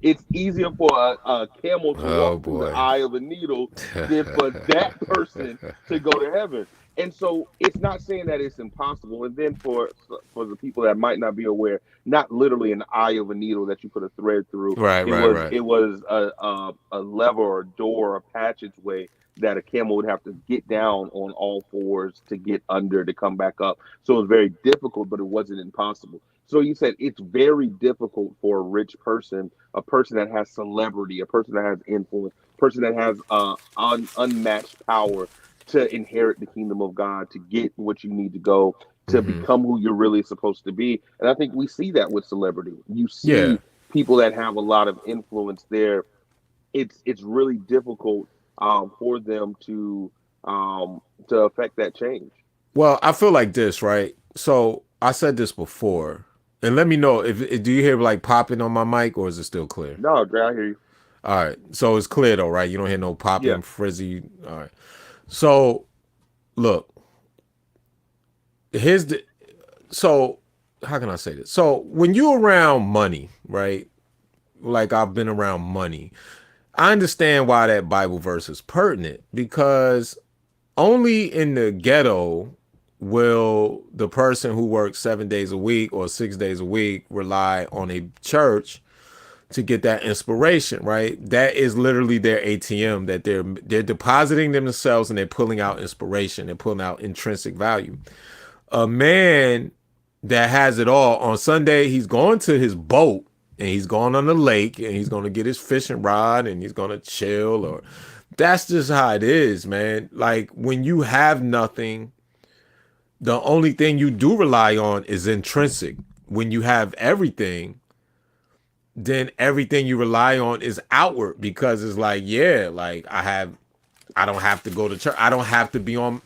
It's easier for a camel to Oh walk through the boy. eye of a needle than for that person to go to heaven. And so it's not saying that it's impossible. And then for the people that might not be aware, not literally an eye of a needle that you put a thread through. Right, It right, was right. it was a lever or a door or passageway that a camel would have to get down on all fours to get under to come back up. So it was very difficult, but it wasn't impossible. So you said it's very difficult for a rich person, a person that has celebrity, a person that has influence, a person that has unmatched power to inherit the kingdom of God, to get what you need to go, to Mm-hmm. become who you're really supposed to be. And I think we see that with celebrity. You Yeah. see people that have a lot of influence there. It's really difficult for them to affect that change. Well, I feel like this, right? So I said this before, and let me know if do you hear like popping on my mic or is it still clear? No, Dre, I hear you. All right, so it's clear though, right? You don't hear no Yeah. popping, frizzy. All right. So look, here's the. So how can I say this? So when you're around money, right? Like I've been around money, I understand why that Bible verse is pertinent because only in the ghetto will the person who works 7 days a week or 6 days a week rely on a church to get that inspiration, right? That is literally their ATM that they're depositing themselves and they're pulling out inspiration, they're pulling out intrinsic value. A man that has it all on Sunday, he's going to his boat and he's going on the lake and he's going to get his fishing rod and he's going to chill or that's just how it is, man. Like when you have nothing, the only thing you do rely on is intrinsic. When you have everything, then everything you rely on is outward because it's like, yeah, like I don't have to go to church. I don't have to be on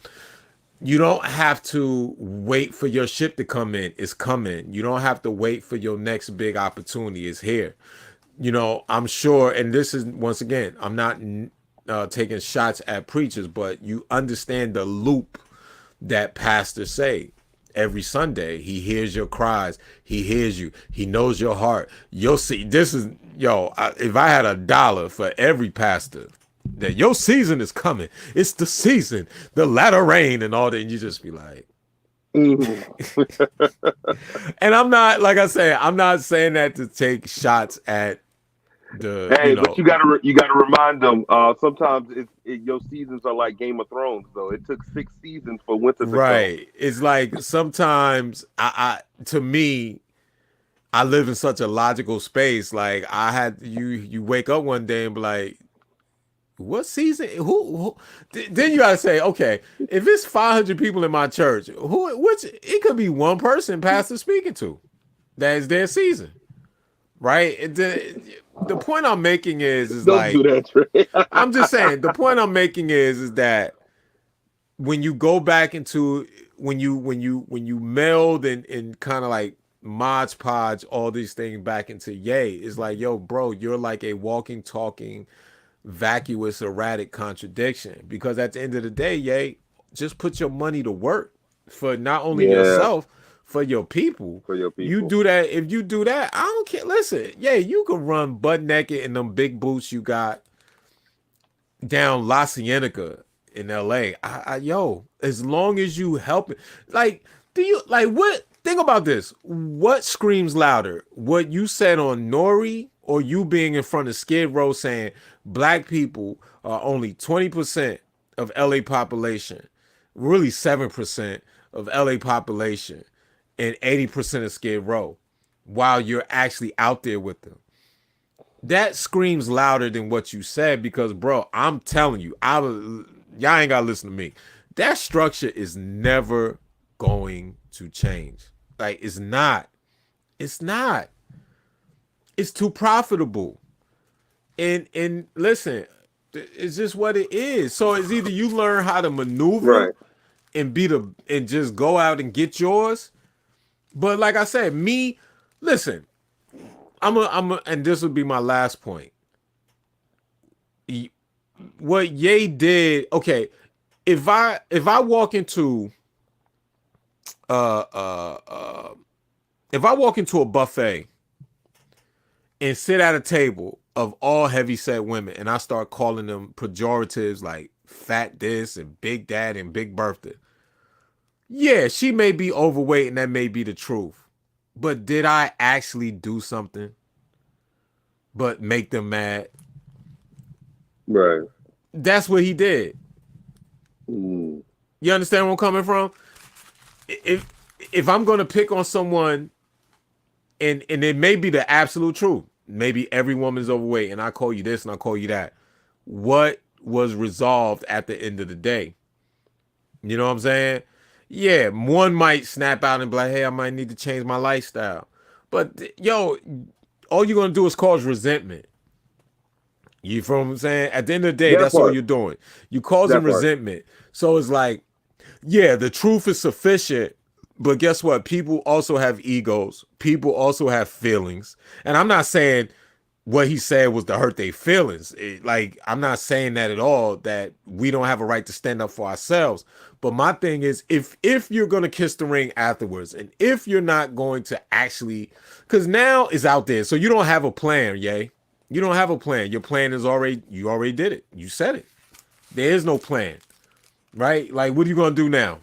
you don't have to wait for your ship to come in. It's coming. You don't have to wait for your next big opportunity. It's here. I'm sure, and this is once again, I'm not taking shots at preachers, but you understand the loop that pastors say every Sunday. He hears your cries. He hears you. He knows your heart. You'll see. This is if I had $1 for every pastor, that your season is coming. It's the season, the latter rain, and all that. And you just be like, Mhm. and I'm not like I say, I'm not saying that to take shots at the, Hey, but you gotta remind them. Sometimes your seasons are like Game of Thrones, though. It took 6 seasons for winter to come. right. It's like sometimes to me, I live in such a logical space. Like I had you wake up one day and be like, what season? Who? Then you gotta say, okay, if it's 500 people in my church, which it could be one person pastor speaking to, that is their season, right? The point I'm making is Don't do like that, Trey. I'm just saying. The point I'm making is that when you go back into when you meld and kind of like mod podge all these things back into yay, it's like, yo, bro, you're like a walking, talking vacuous erratic contradiction because at the end of the day, yay, just put your money to work for not only Yeah, yourself, for your people. for your You people. do that. If you do that, I don't care. Listen, yeah, you can run butt naked in them big boots you got down La Cienega in LA. Yo, as long as you help it, like, do you like what? Think about this. What screams louder? What you said on Nori or you being in front of Skid Row saying black people are only 20% of LA population, really 7% of LA population, and 80% of Skid Row, while you're actually out there with them? That screams louder than what you said because, bro, I'm telling you, y'all ain't gotta listen to me. That structure is never going to change. Like it's not. It's not. It's too profitable. And listen, it's just what it is. So it's either you learn how to maneuver Right. and just go out and get yours. But like I said, me, listen, and this would be my last point. What Ye did, okay, if I walk into uh uh uh if I walk into a buffet and sit at a table of all heavyset women, and I start calling them pejoratives like fat this and big dad and big Bertha. Yeah, she may be overweight and that may be the truth. But did I actually do something but make them mad? Right. That's what he did. Mm. You understand where I'm coming from? If if I'm gonna pick on someone and it may be the absolute truth, maybe every woman's overweight and I call you this and I call you that. What was resolved at the end of the day? You know what I'm saying? Yeah, one might snap out and be like, hey, I might need to change my lifestyle. But yo, all you're gonna do is cause resentment. You feel what I'm saying? At the end of the day, That that's all part. you're doing. You causing That part. resentment. So it's like, yeah, the truth is sufficient, but guess what? People also have egos. People also have feelings. And I'm not saying what he said was to hurt their feelings. Like, I'm not saying that at all, that we don't have a right to stand up for ourselves. But my thing is, if you're gonna kiss the ring afterwards, and if you're not going to actually, because now it's out there, so you don't have a plan, yay. You don't have a plan. Your plan is already, you already did it. You said it. There is no plan, right? Like, what are you gonna do now?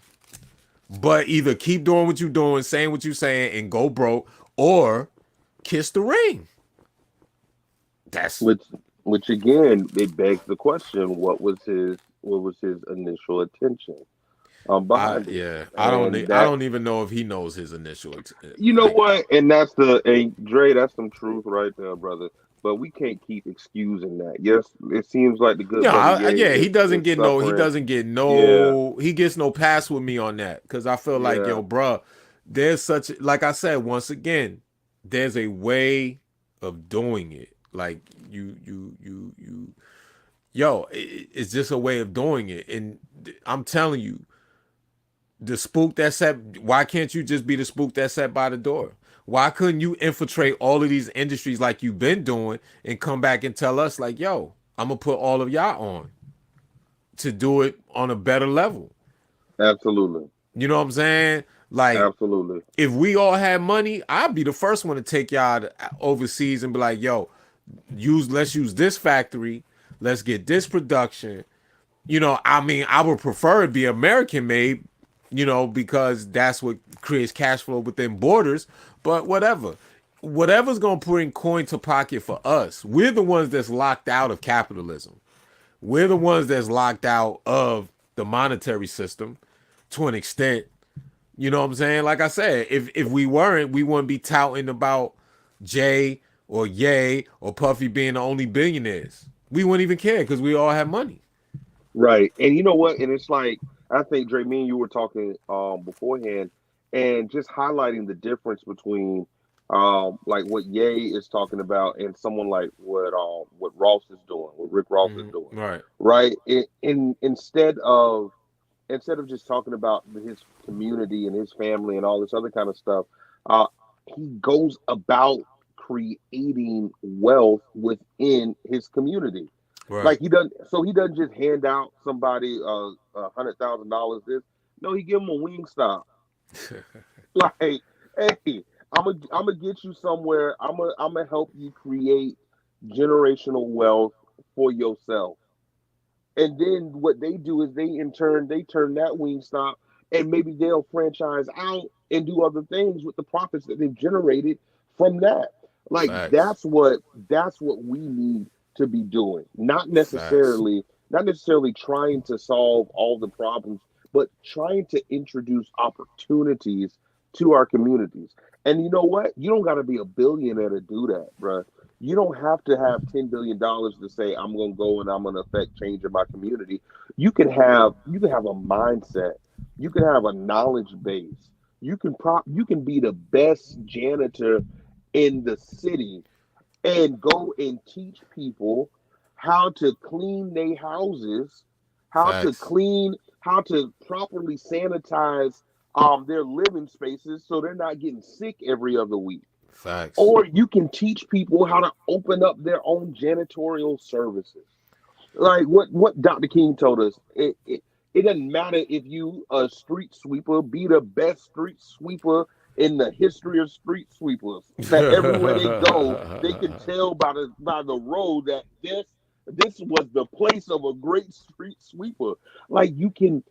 But either keep doing what you're doing, saying what you're saying, and go broke, or kiss the ring. That's Which, which again, it begs the question: what was his initial intention I behind it? yeah. And I that, don't even know if he knows his initial you know like. what? And that's the, hey, Dre, that's some truth right there, brother. But we can't keep excusing that. Yes, it seems like the good Yeah, brother Ye yeah. is He suffering. doesn't get Yeah, no. He gets no pass with me on that because I feel like yeah, yo, bruh, there's such like I said once again, there's a way of doing it. Like you. Yo, it's just a way of doing it, and I'm telling you, the spook that sat, why can't you just be the spook that sat by the door? Why couldn't you infiltrate all of these industries like you've been doing and come back and tell us like, yo, I'm gonna put all of y'all on to do it on a better level? absolutely, You know what I'm saying? Like, absolutely. if we all had money, I'd be the first one to take y'all overseas and be like, yo, let's use this factory, let's get this production. I mean, I would prefer it be American made, because that's what creates cash flow within borders. But whatever, whatever's gonna bring coin to pocket for us, we're the ones that's locked out of capitalism. We're the ones that's locked out of the monetary system to an extent. You know what I'm saying? Like I said, if we weren't, we wouldn't be touting about Jay or Ye or Puffy being the only billionaires. We wouldn't even care because we all have money. Right. And you know what? And it's like, I think Dre, me and you were talking beforehand, and just highlighting the difference between like what Ye is talking about and someone like what Ross is doing, what Rick Ross is doing. Right. Right. Instead of just talking about his community and his family and all this other kind of stuff, uh, he goes about creating wealth within his community. Right. Like he doesn't just hand out somebody $100,000. This, no, he give them a wing stop. Like, hey, I'm gonna get you somewhere. I'm gonna help you create generational wealth for yourself. And then what they do is they turn that wing stop, and maybe they'll franchise out and do other things with the profits that they've generated from that. Like Facts. that's what we need to be doing. Facts. Not necessarily trying to solve all the problems, but trying to introduce opportunities to our communities. And you know what? You don't got to be a billionaire to do that, bro. You don't have to have $10 billion to say I'm going to go and I'm going to affect change in my community. You can have a mindset. You can have a knowledge base. You can be the best janitor in the city and go and teach people how to clean their houses, Facts. how to properly sanitize their living spaces so they're not getting sick every other week. Facts. Or you can teach people how to open up their own janitorial services. Like what Dr. King told us, it doesn't matter if you a street sweeper, be the best street sweeper in the history of street sweepers. That everywhere they go, they can tell by the road that this was the place of a great street sweeper. Like we can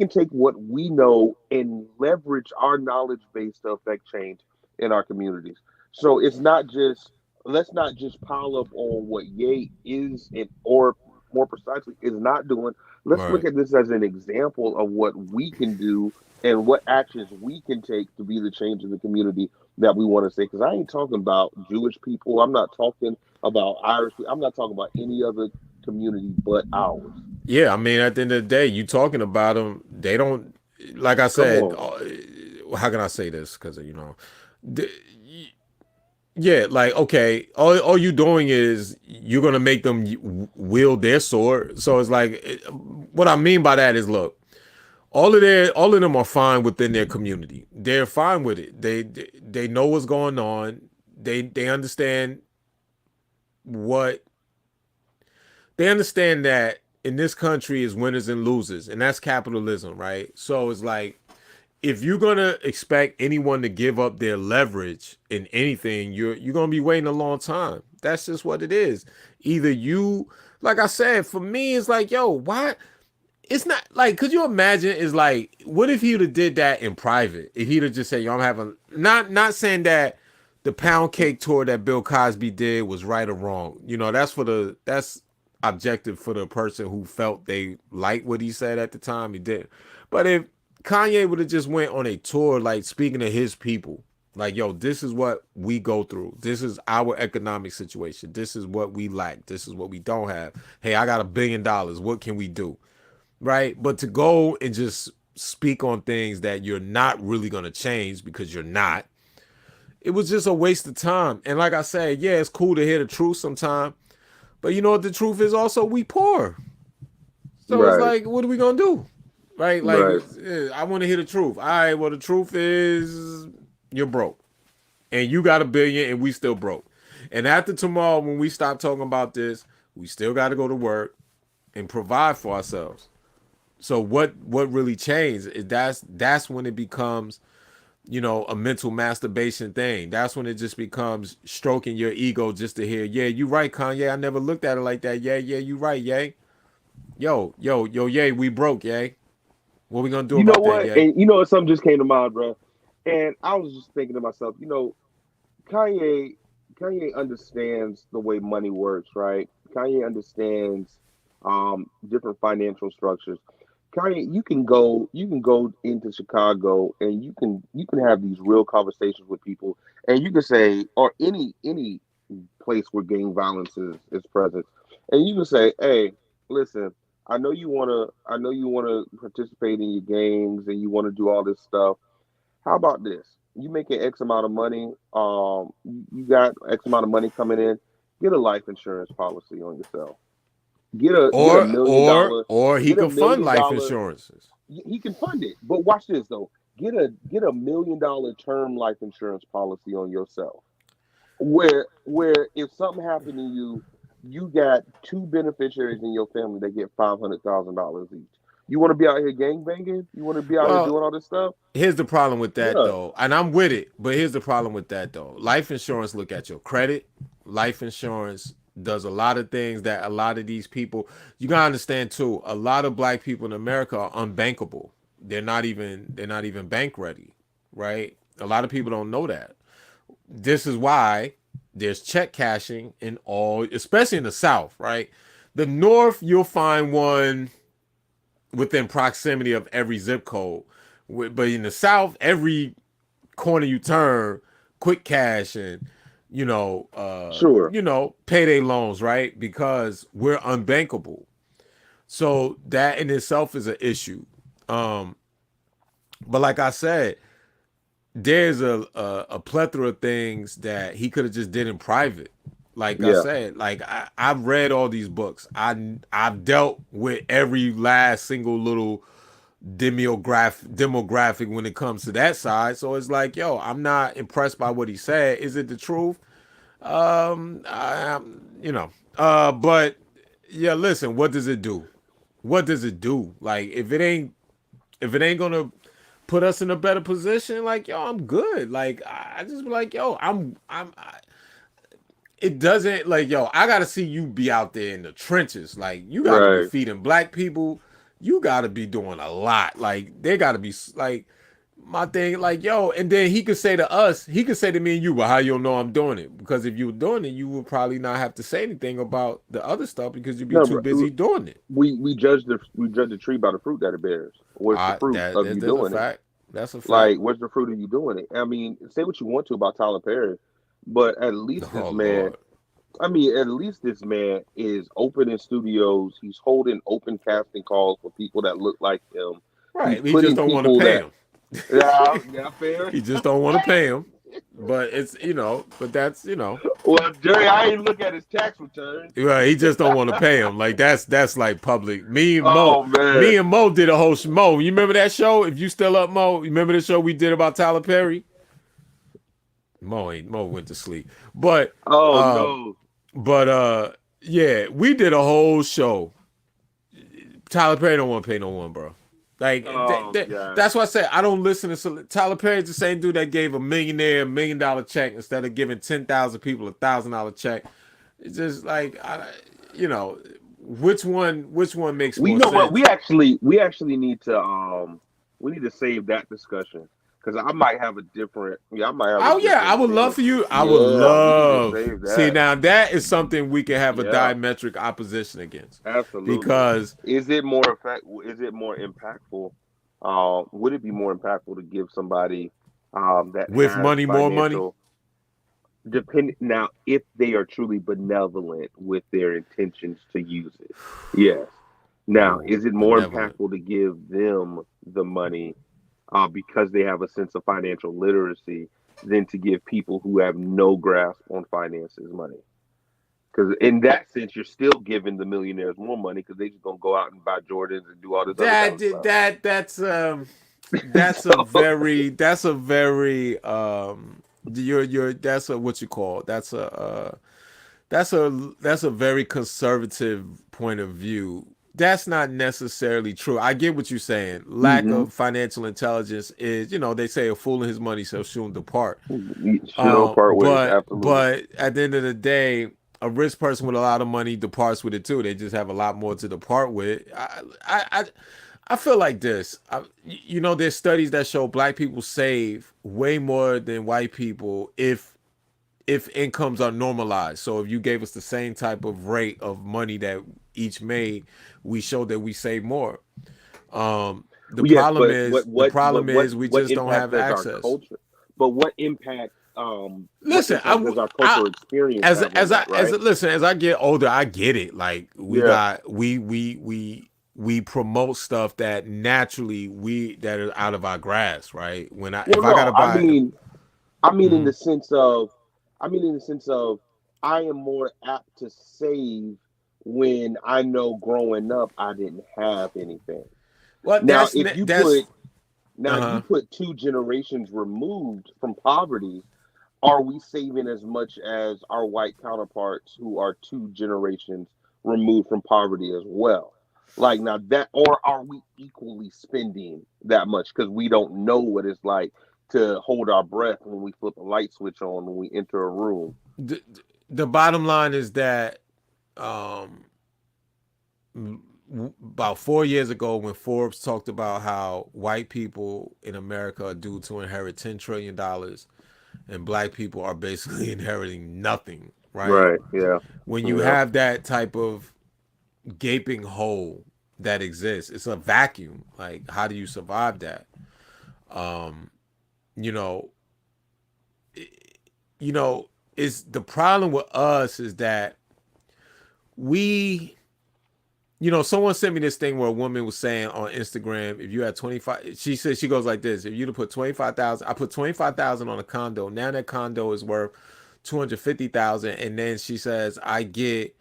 take what we know and leverage our knowledge base to affect change in our communities. So it's not just let's not just pile up on what Ye is and or more precisely is not doing. Let's Right. look at this as an example of what we can do and what actions we can take to be the change in the community that we want to say. Because I ain't talking about Jewish people. I'm not talking about Irish people. I'm not talking about any other community but ours. Yeah, I mean, at the end of the day, you talking about them. They don't, like I Come said. on. How can I say this? Because the, yeah, like okay, all you doing is you're gonna make them wield their sword. So it's like, what I mean by that is, look, all of them are fine within their community. They're fine with it. They know what's going on. They understand what they understand that in this country is winners and losers, and that's capitalism, right? So it's like, if you're gonna expect anyone to give up their leverage in anything, you're gonna be waiting a long time. That's just what it is. Either you, like I said, for me, it's like, yo, why? It's not like, could you imagine? It's like, what if he'd have did that in private? If he'd have just said, yo, I'm having, not saying that the pound cake tour that Bill Cosby did was right or wrong. That's objective for the person who felt they liked what he said at the time. He did. But if Kanye would have just went on a tour, like speaking to his people, like, yo, this is what we go through. This is our economic situation. This is what we lack. This is what we don't have. Hey, I got $1 billion. What can we do? Right? But to go and just speak on things that you're not really going to change because you're not, it was just a waste of time. And like I said, yeah, it's cool to hear the truth sometime, but you know what the truth is also? We poor. So it's Right. like, what are we going to do? Right? Like, Right. I want to hear the truth. All right, well, the truth is you're broke. And you got $1 billion and we still broke. And after tomorrow, when we stop talking about this, we still got to go to work and provide for ourselves. So what really changed is that's when it becomes, a mental masturbation thing. That's when it just becomes stroking your ego just to hear, yeah, you right, Kanye. I never looked at it like that. Yeah, yeah, you right, yay. Yo, yay, we broke, yay. What we gonna do You know about that, what? yay? And you know what? Something just came to mind, bro. And I was just thinking to myself, Kanye Kanye understands the way money works, right? Kanye understands different financial structures. Kanye, you can go into Chicago and you can have these real conversations with people, and you can say, or any place where gang violence is present, and you can say, hey, listen, I know you wanna participate in your games and you want to do all this stuff. How about this? You making X amount of money. You got X amount of money coming in. Get a life insurance policy on yourself. Get a Or million or dollar. or he Get a could fund million life dollar. insurances. He can fund it, but watch this though. Get a $1 million term life insurance policy on yourself. Where if something happened to you, you got two beneficiaries in your family that get $500,000 each. You want to be out here gang banging? You want to be out here Well, doing all this stuff? here's the problem with that Yeah, though, and I'm with it, but here's the problem with that though. Life insurance look at your credit. Life insurance does a lot of things that a lot of these people, you gotta understand too. A lot of black people in America are unbankable. They're not even bank ready, right? A lot of people don't know that. This is why there's check cashing in all, especially in the South, right? The North, you'll find one within proximity of every zip code. But in the South, every corner you turn, quick cash and sure. payday loans, right? Because we're unbankable. So that in itself is an issue. Um, but like I said, there's a plethora of things that he could have just did in private. Like I Yeah, said, like I've read all these books. I've dealt with every last single little demographic when it comes to that side. So it's like, yo, I'm not impressed by what he said. Is it the truth? You know. But yeah, listen, what does it do? What does it do? Like if it ain't gonna put us in a better position. Like, yo, I'm good. Like, I just be like, yo, it doesn't like, yo, I gotta see you be out there in the trenches. Like, you gotta be Right. feeding black people. You gotta be doing a lot. Like, they gotta be like, my thing, like, yo, and then he could say to us, he could say to me and you, well, how you don't know I'm doing it? Because if you were doing it, you would probably not have to say anything about the other stuff because you'd be No, too bro, busy doing it. we judge the tree by the fruit that it bears. Where's the fruit That of you there's a doing it? fact. That's a fact. Like, where's the fruit of you doing it? I mean, say what you want to about Tyler Perry, but at least Oh this man, Lord. I mean, at least this man is opening studios. He's holding open casting calls for people that look like him. He's Right. We just putting don't want to people pay that, him. yeah, fair. He just don't want to pay him. But it's but that's Well, Jerry, I ain't look at his tax returns. right. He just don't want to pay him. Like that's like public. Oh man. Me and Mo did a whole Mo. You remember that show? If you still up, Mo, you remember the show we did about Tyler Perry? Mo went to sleep. But Oh uh no. yeah, we did a whole show. Tyler Perry don't want to pay no one, bro. Like Oh god. that's why I say I don't listen to Tyler Perry's the same dude that gave a millionaire $1 million check instead of giving 10,000 people $1,000 check. It's just like you know, which one makes We more know what sense? we actually need to we need to save that discussion because I might have a Oh yeah, I different would love opinion. for you. I would Yeah, we need to love. save See that. now that is something we can have a Yeah, diametric opposition against absolutely. because Is it more effect? Is it more impactful? Would it be more impactful to give somebody that with has money, more money. financial depend now if they are truly benevolent with their intentions to use it? Yes. Now, Oh, is it more benevolent. impactful to give them the money because they have a sense of financial literacy than to give people who have no grasp on finances money? Because in that sense, you're still giving the millionaires more money because they just gonna go out and buy Jordans and do all this other kind That of stuff. that's a So, very you're that's a what you call that's a very conservative point of view. That's not necessarily true. I get what you're saying. Lack hmm of financial intelligence is, they say a fool in his money shall soon depart. She'll part ways. Absolutely. But at the end of the day, a rich person with a lot of money departs with it too. They just have a lot more to depart with. I feel like this. There's studies that show black people save way more than white people if incomes are normalized. So if you gave us the same type of rate of money that each made, we showed that we save more. The Yes, problem but is the problem is we what just don't impact have does our access. culture? But what Listen, impact does our cultural experience have on that? Right? listen, as I get older, I get it. Like we Yeah. got we promote stuff that naturally we that are out of our grasp, right? When I Well, if I no, gotta buy, I mean in mhm. the sense of, I mean in the sense of, I am more apt to save when I know growing up I didn't have anything. Well, Now, if you that's put now if you uh-huh. put two generations removed from poverty, are we saving as much as our white counterparts who are two generations removed from poverty as well? Like now that, or are we equally spending that much because we don't know what it's like to hold our breath when we flip a light switch on when we enter a room? the, the bottom line is that um about 4 years ago when Forbes talked about how white people in America are due to inherit $10 trillion and black people are basically inheriting nothing, right? Right. Yeah. When you Yeah. have that type of gaping hole that exists, it's a vacuum. Like, how do you survive that? Um, you know, you know, is the problem with us is that we someone sent me this thing where a woman was saying on Instagram, if you had 25, she said, she goes like this: if you'd have put 25,000, I put 25,000 on a condo. Now that condo is worth 250,000, and then she says I get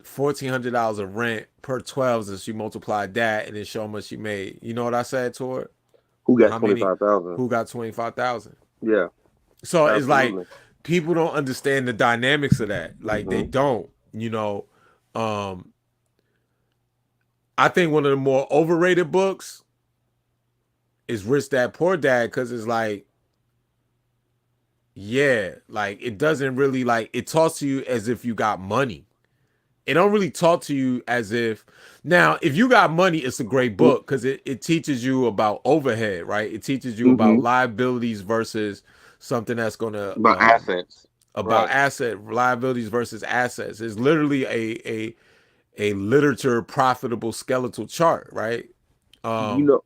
$1,400 of rent per 12, and she multiplied that and then show how much she made. You know what I said to her? Who got How twenty many? five thousand? Who got 25,000? Yeah. So it's like Absolutely. people don't understand the dynamics of that. Like they hmm don't. Um, I think one of the more overrated books is Rich Dad Poor Dad because it's like, yeah, like it doesn't really like it talks to you as if you got money. It don't really talk to you as if now if you got money, it's a great book because it teaches you about overhead, right? It teaches you about Mm-hmm. liabilities versus something that's gonna About assets. about Right. asset liabilities versus assets. It's literally a literature profitable skeletal chart, right? You Um, know,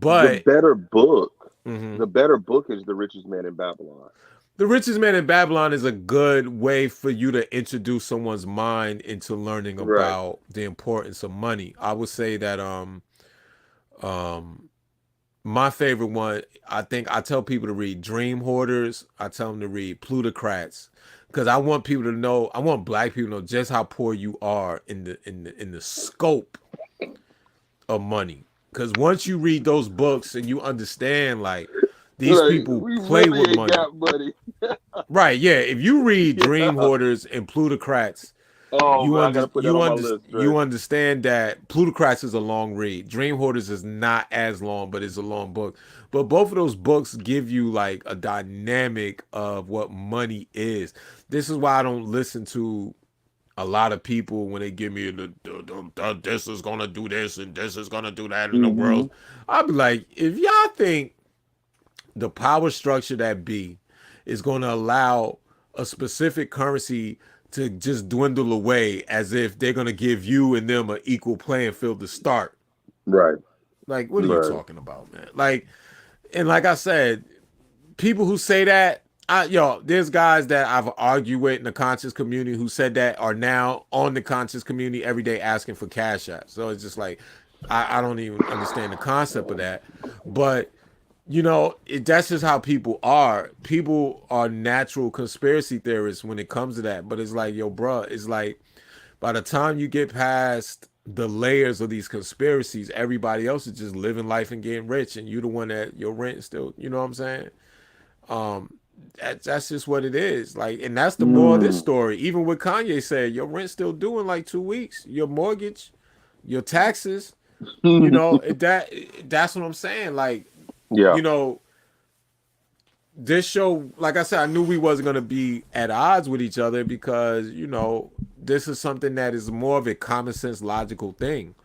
the but better book, mhm. the better book is The Richest Man in Babylon. The Richest Man in Babylon is a good way for you to introduce someone's mind into learning Right. about the importance of money. I would say that um my favorite one, I think I tell people to read Dream Hoarders. I tell them to read Plutocrats. Because I want people to know, I want black people to know just how poor you are in the scope of money. Because once you read those books and you understand like these Like, people we play with really ain't money. got money. Right, yeah. If you read Dream Yeah. Hoarders and Plutocrats, Oh man, I gotta put that on my list, Dre. you understand that Plutocrats is a long read. Dream Hoarders is not as long, but it's a long book. But both of those books give you like a dynamic of what money is. This is why I don't listen to a lot of people when they give me this is gonna do this and this is gonna do that in the Mm-hmm. world. I'll be like, if y'all think the power structure that be is going to allow a specific currency to just dwindle away as if they're going to give you and them an equal playing field to start. Right. Like, what are you Right. talking about, man? Like, and like I said, people who say that, there's guys that I've argued with in the conscious community who said that are now on the conscious community every day asking for cash apps. So it's just like, I don't even understand the concept of that. But that's just how people are. People are natural conspiracy theorists when it comes to that. But it's like, yo, bruh, it's like by the time you get past the layers of these conspiracies, everybody else is just living life and getting rich, and you the one that your rent still. You know what I'm saying? Um, that's just what it is. Like, and that's the moral of this Mm. story. Even what Kanye said, your rent's still due in like 2 weeks. Your mortgage, your taxes. That's what I'm saying. Like, Yeah. you know, this show, like I said, I knew we wasn't gonna be at odds with each other because this is something that is more of a common sense, logical thing.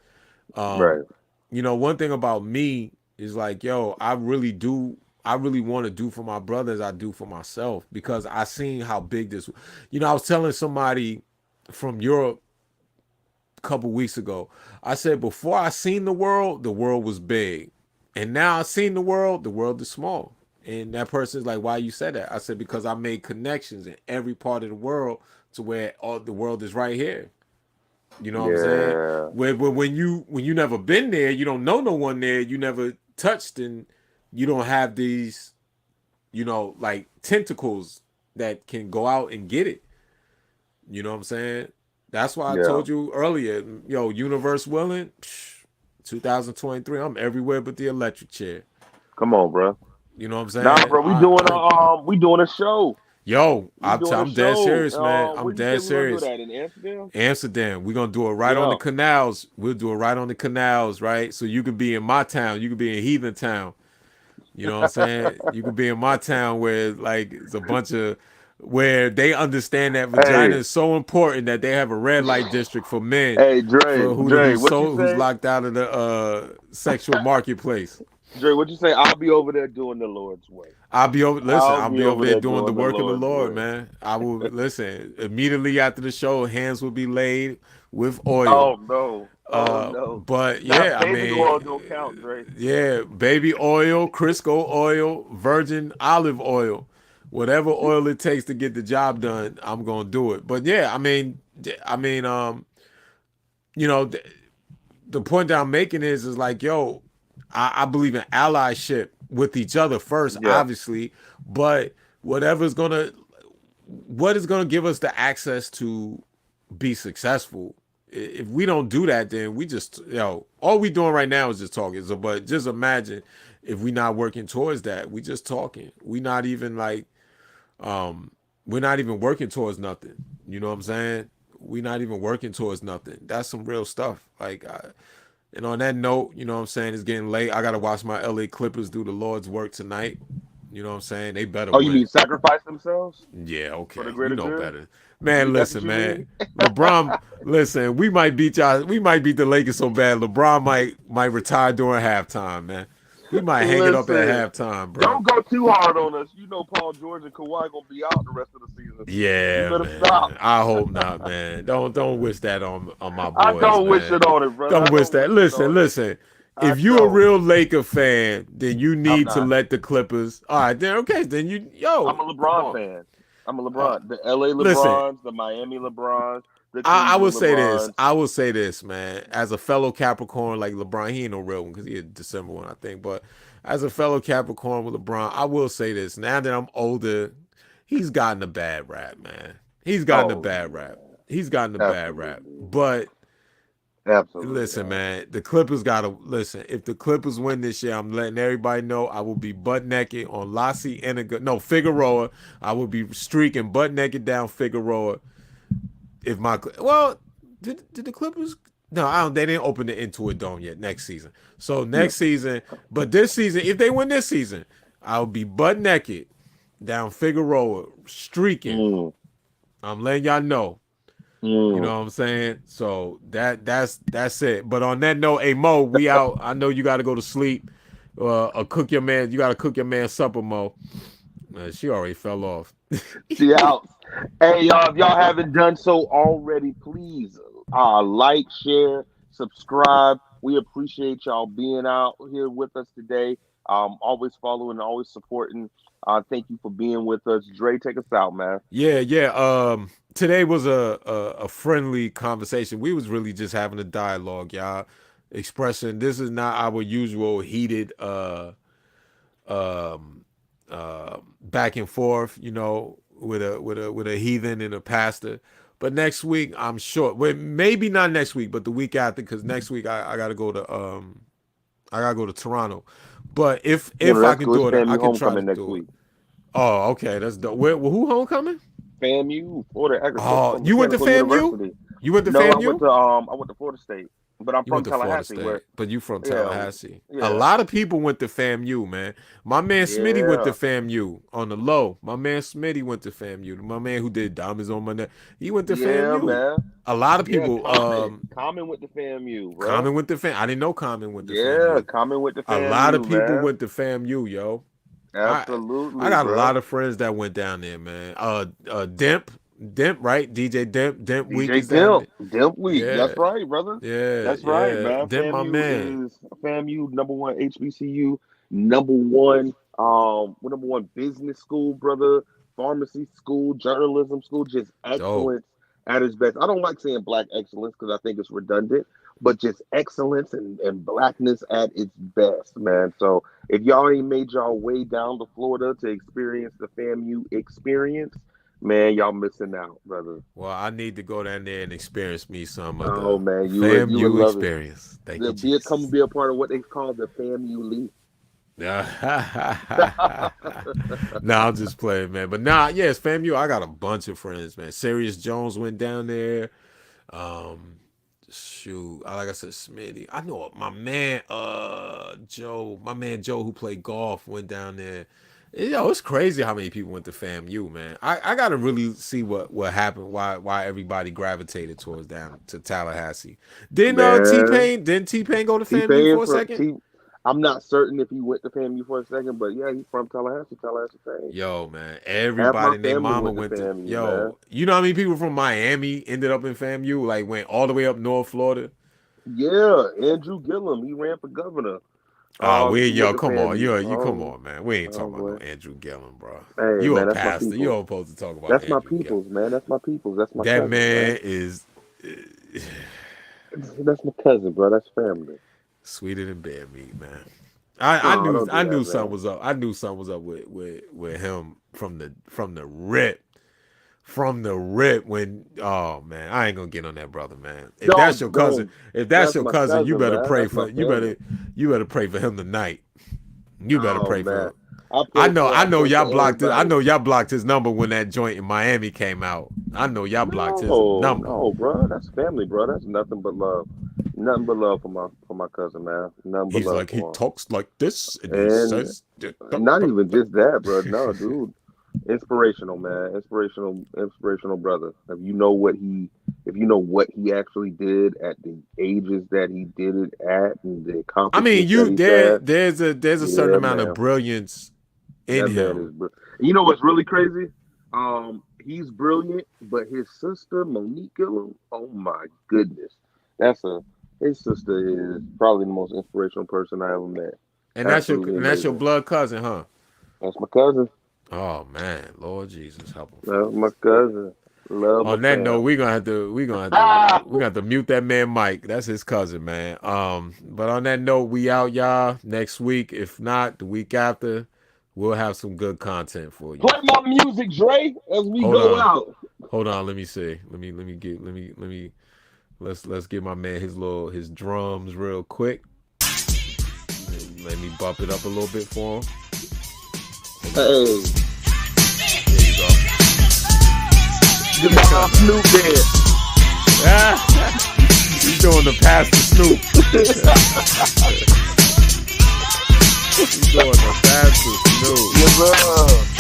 Um, Right. one thing about me is like, yo, I really want to do for my brothers, I do for myself because I seen how big this. I was telling somebody from Europe a couple weeks ago. I said before I seen the world was big, and now I seen the world is small. And that person's like, why you said that? I said, because I made connections in every part of the world to where all the world is right here. You know what I'm saying? Yeah. Where when you never been there, you don't know no one there, you never touched, and you don't have these, like tentacles that can go out and get it. You know what I'm saying? That's why I Yeah. told you earlier, yo, universe willing, 2023, I'm everywhere but the electric chair. Come on, bro. You know what I'm Nah, saying? bro. We doing a show. Yo, We doing a I'm dead show. serious, man. I'm Where do you say dead we're gonna do serious. that in Amsterdam? Amsterdam, we're gonna do it right on the Yeah. canals. We'll do it right on the canals, right? So you could be in my town, you could be in Heathen Town. You know what I'm saying? You could be in my town where like it's a bunch of where they understand that vagina Hey, is so important that they have a red light district for men hey, Dre, for Dre, what you who's say? locked out of the sexual marketplace. Dre, what you say? I'll be over there doing the Lord's way. I'll I'll be be over over there there doing the doing the work of the Lord's Lord, way. man. I will listen. Immediately after the show, hands will be laid with oil. Oh no. Oh no. But That yeah, I baby oil mean, don't count, Dre. yeah, baby oil, Crisco oil, virgin olive oil, whatever oil it takes to get the job done, I'm gonna do it. But yeah, I mean, you know, the point that I'm making is like, yo, I believe in allyship with each other first, Yeah. obviously, but whatever's gonna, what is gonna give us the access to be successful. If we don't do that, then we just, all we doing right now is just talking. So, but just imagine if we not working towards that. We just talking. We not even like, we're not even working towards nothing. You know what I'm saying? We not even working towards nothing. That's some real stuff. Like, And on that note, you know what I'm saying, it's getting late. I gotta watch my LA Clippers do the Lord's work tonight. You know what I'm saying? They better Oh, you mean win. sacrifice themselves Yeah, for the okay. You greater know good? better. Man, That's what listen, you man. mean? LeBron, listen, we might beat y'all. We might beat the Lakers so bad. LeBron might retire during halftime, man. He might hang it up at Listen, halftime, bro. don't go too hard on us. You know Paul George and Kawhi gonna be out the rest of the season. You Yeah, better stop. man. I hope not, man. Don't wish that on my I boys, don't wish man. it on it, brother. Don't I wish don't that. wish it Listen, on it. listen. I If you a don't. real Laker fan, then you I'm need to not. let the Clippers. All right, then okay, then I'm a come LeBron on. fan. I'm a Uh, LeBron. The LA listen, LeBrons, the Miami LeBrons, the I will Cleveland say this. LeBrons. I will say this, man. As a fellow Capricorn, like LeBron, he ain't no real one because he a December one, I think. But as a fellow Capricorn with LeBron, I will say this. Now that I'm older, he's gotten a bad rap, man. He's gotten a Oh bad rap. yeah, He's gotten a bad rap. absolutely, But absolutely. listen, man, the Clippers gotta listen. If the Clippers win this year, I'm letting everybody know I will be butt naked on Lassie and Figueroa. I will be streaking butt naked down Figueroa. If my well, did the Clippers? No, I don't. They didn't open the Intuit Dome yet. Next season, so No. next season. But this season, if they win this season, I'll be butt naked down Figueroa streaking. Mm, I'm letting y'all know. You mm. know what I'm saying? So that's it. But on that note, hey Mo, we out. I know you got to go to sleep. Or cook your man. You got to cook your man supper, Mo. She already fell off. She out. Hey y'all, if y'all haven't done so already, please like, share, subscribe. We appreciate y'all being out here with us today. Always following, always supporting. Thank you for being with us. Dre, take us out, man. Yeah, yeah. Today was a friendly conversation. We was really just having a dialogue, y'all. Expressing this is not our usual heated um back and forth, with a heathen and a pastor. But next week, I'm sure. Well, maybe not next week, but the week after, because next week I gotta go to Toronto. But No, if I that's can good. It's do it, I FAMU can try to homecoming next do it. week. Oh, okay, that's dope. Who homecoming? FAMU, Florida Oh, Agricultural you went to Mechanical FAMU? University. You went to No, FAMU? I went to Florida State, but I'm You went from to Florida Tallahassee. Where State, but you from yeah, Tallahassee. A yeah, lot of people went to FAMU, man. My man Smitty went to yeah, FAMU on the low. My man Smitty went to FAMU. My man who did diamonds on my neck, he went to yeah, FAMU. man. A lot of Yeah, people, Common with the FAMU, bro. Common went to FAM. I didn't know Common went to Yeah, FAMU. Common with the A lot of FAMU, people man. went to FAMU, yo. I Absolutely, got a bro. lot of friends that went down there, man. Demp, right? DJ Demp Week DJ is down Dimp, there. Dimp Week. Yeah, That's right, brother. yeah, That's right, yeah. man. Demp, my man. FAMU number one HBCU, number one number one business school, brother, pharmacy school, journalism school, just Dope. excellence at its best. I don't like saying black excellence because I think it's redundant, but just excellence and blackness at its best, man. So if y'all ain't made y'all way down to Florida to experience the FAMU experience, man, y'all missing out, brother. Well, I need to go down there and experience me some of Oh the man, you would FAMU love it. experience. Thank you, Come Jesus. be a part of what they call the family. No, I'm just playing, man. But nah, yes, FAMU. I got a bunch of friends, man. Serious Jones went down there. Um, Shoot, like I said, Smitty. I know my man, Joe. My man Joe, who played golf, went down there. Yo, it's crazy how many people went to FAMU, man. I gotta really see what happened, why everybody gravitated towards down to Tallahassee. Man, Didn't T Pain go to T FAMU Pain for a from second? T. I'm not certain if he went to FAMU for a second, but yeah, he's from Tallahassee, Tallahassee Fame. Yo, man, Half my everybody and their family mama went to went to. FAMU, man. Yo, you know how many people from Miami ended up in FAMU? Like went all the way up North Florida. Yeah, Andrew Gillum, he ran for governor. Oh, we He went yo, to come on, FAMU. you come on, man. We ain't Oh talking about no boy. Andrew Gillum, bro. Hey You a man, that's my pastor. You peoples. don't supposed to talk about That's my Andrew Gillum. peoples, man. That's my peoples. That's my That cousin, man. man is That's my cousin, bro. That's family. sweeter than bear meat, man. I Oh, knew don't do I that, knew something man. was up. I knew something was up with him from the rip. From the rip when oh man, I ain't gonna get on that brother, man. Don't. If that's That's your my cousin, cousin, man. That's my family. you better pray for him tonight. You better Oh pray for man, him. I I know pray y'all for blocked it. I everybody. know y'all blocked his number when that joint in Miami came out. I know y'all blocked his No, number. no, bro. That's family, bro. That's nothing but love. Nothing but love for my cousin, man. Nothing but He's love like, he for him. talks like this, and he And says, not even just that, bro. No, dude. Inspirational, man. Inspirational brother. If you know what he actually did at the ages that he did it at and the I mean, accomplishments that you he's had, there's a certain yeah, amount of man. brilliance in That man is him. brilliant. You know what's really crazy? He's brilliant, but his sister Monique Gillum, oh my goodness, his sister is probably the most inspirational person I ever met. Absolutely And that's your amazing. blood cousin, huh? That's my cousin. Oh man, Lord Jesus, help him, That's Father. my cousin. Love my On that note, fam. we're gonna have to mute that man Mike. That's his cousin, man. But on that note, we out, y'all. Next week, if not the week after, we'll have some good content for you. Play my music, Dre, as we Hold go on, out. hold on. Let me see. Let's get my man his drums real quick. Let me bump it up a little bit for him. Hey, There you go. get my Snoop dance. He's doing the Pastor Snoop. He's doing the Pastor Snoop. Yes, sir.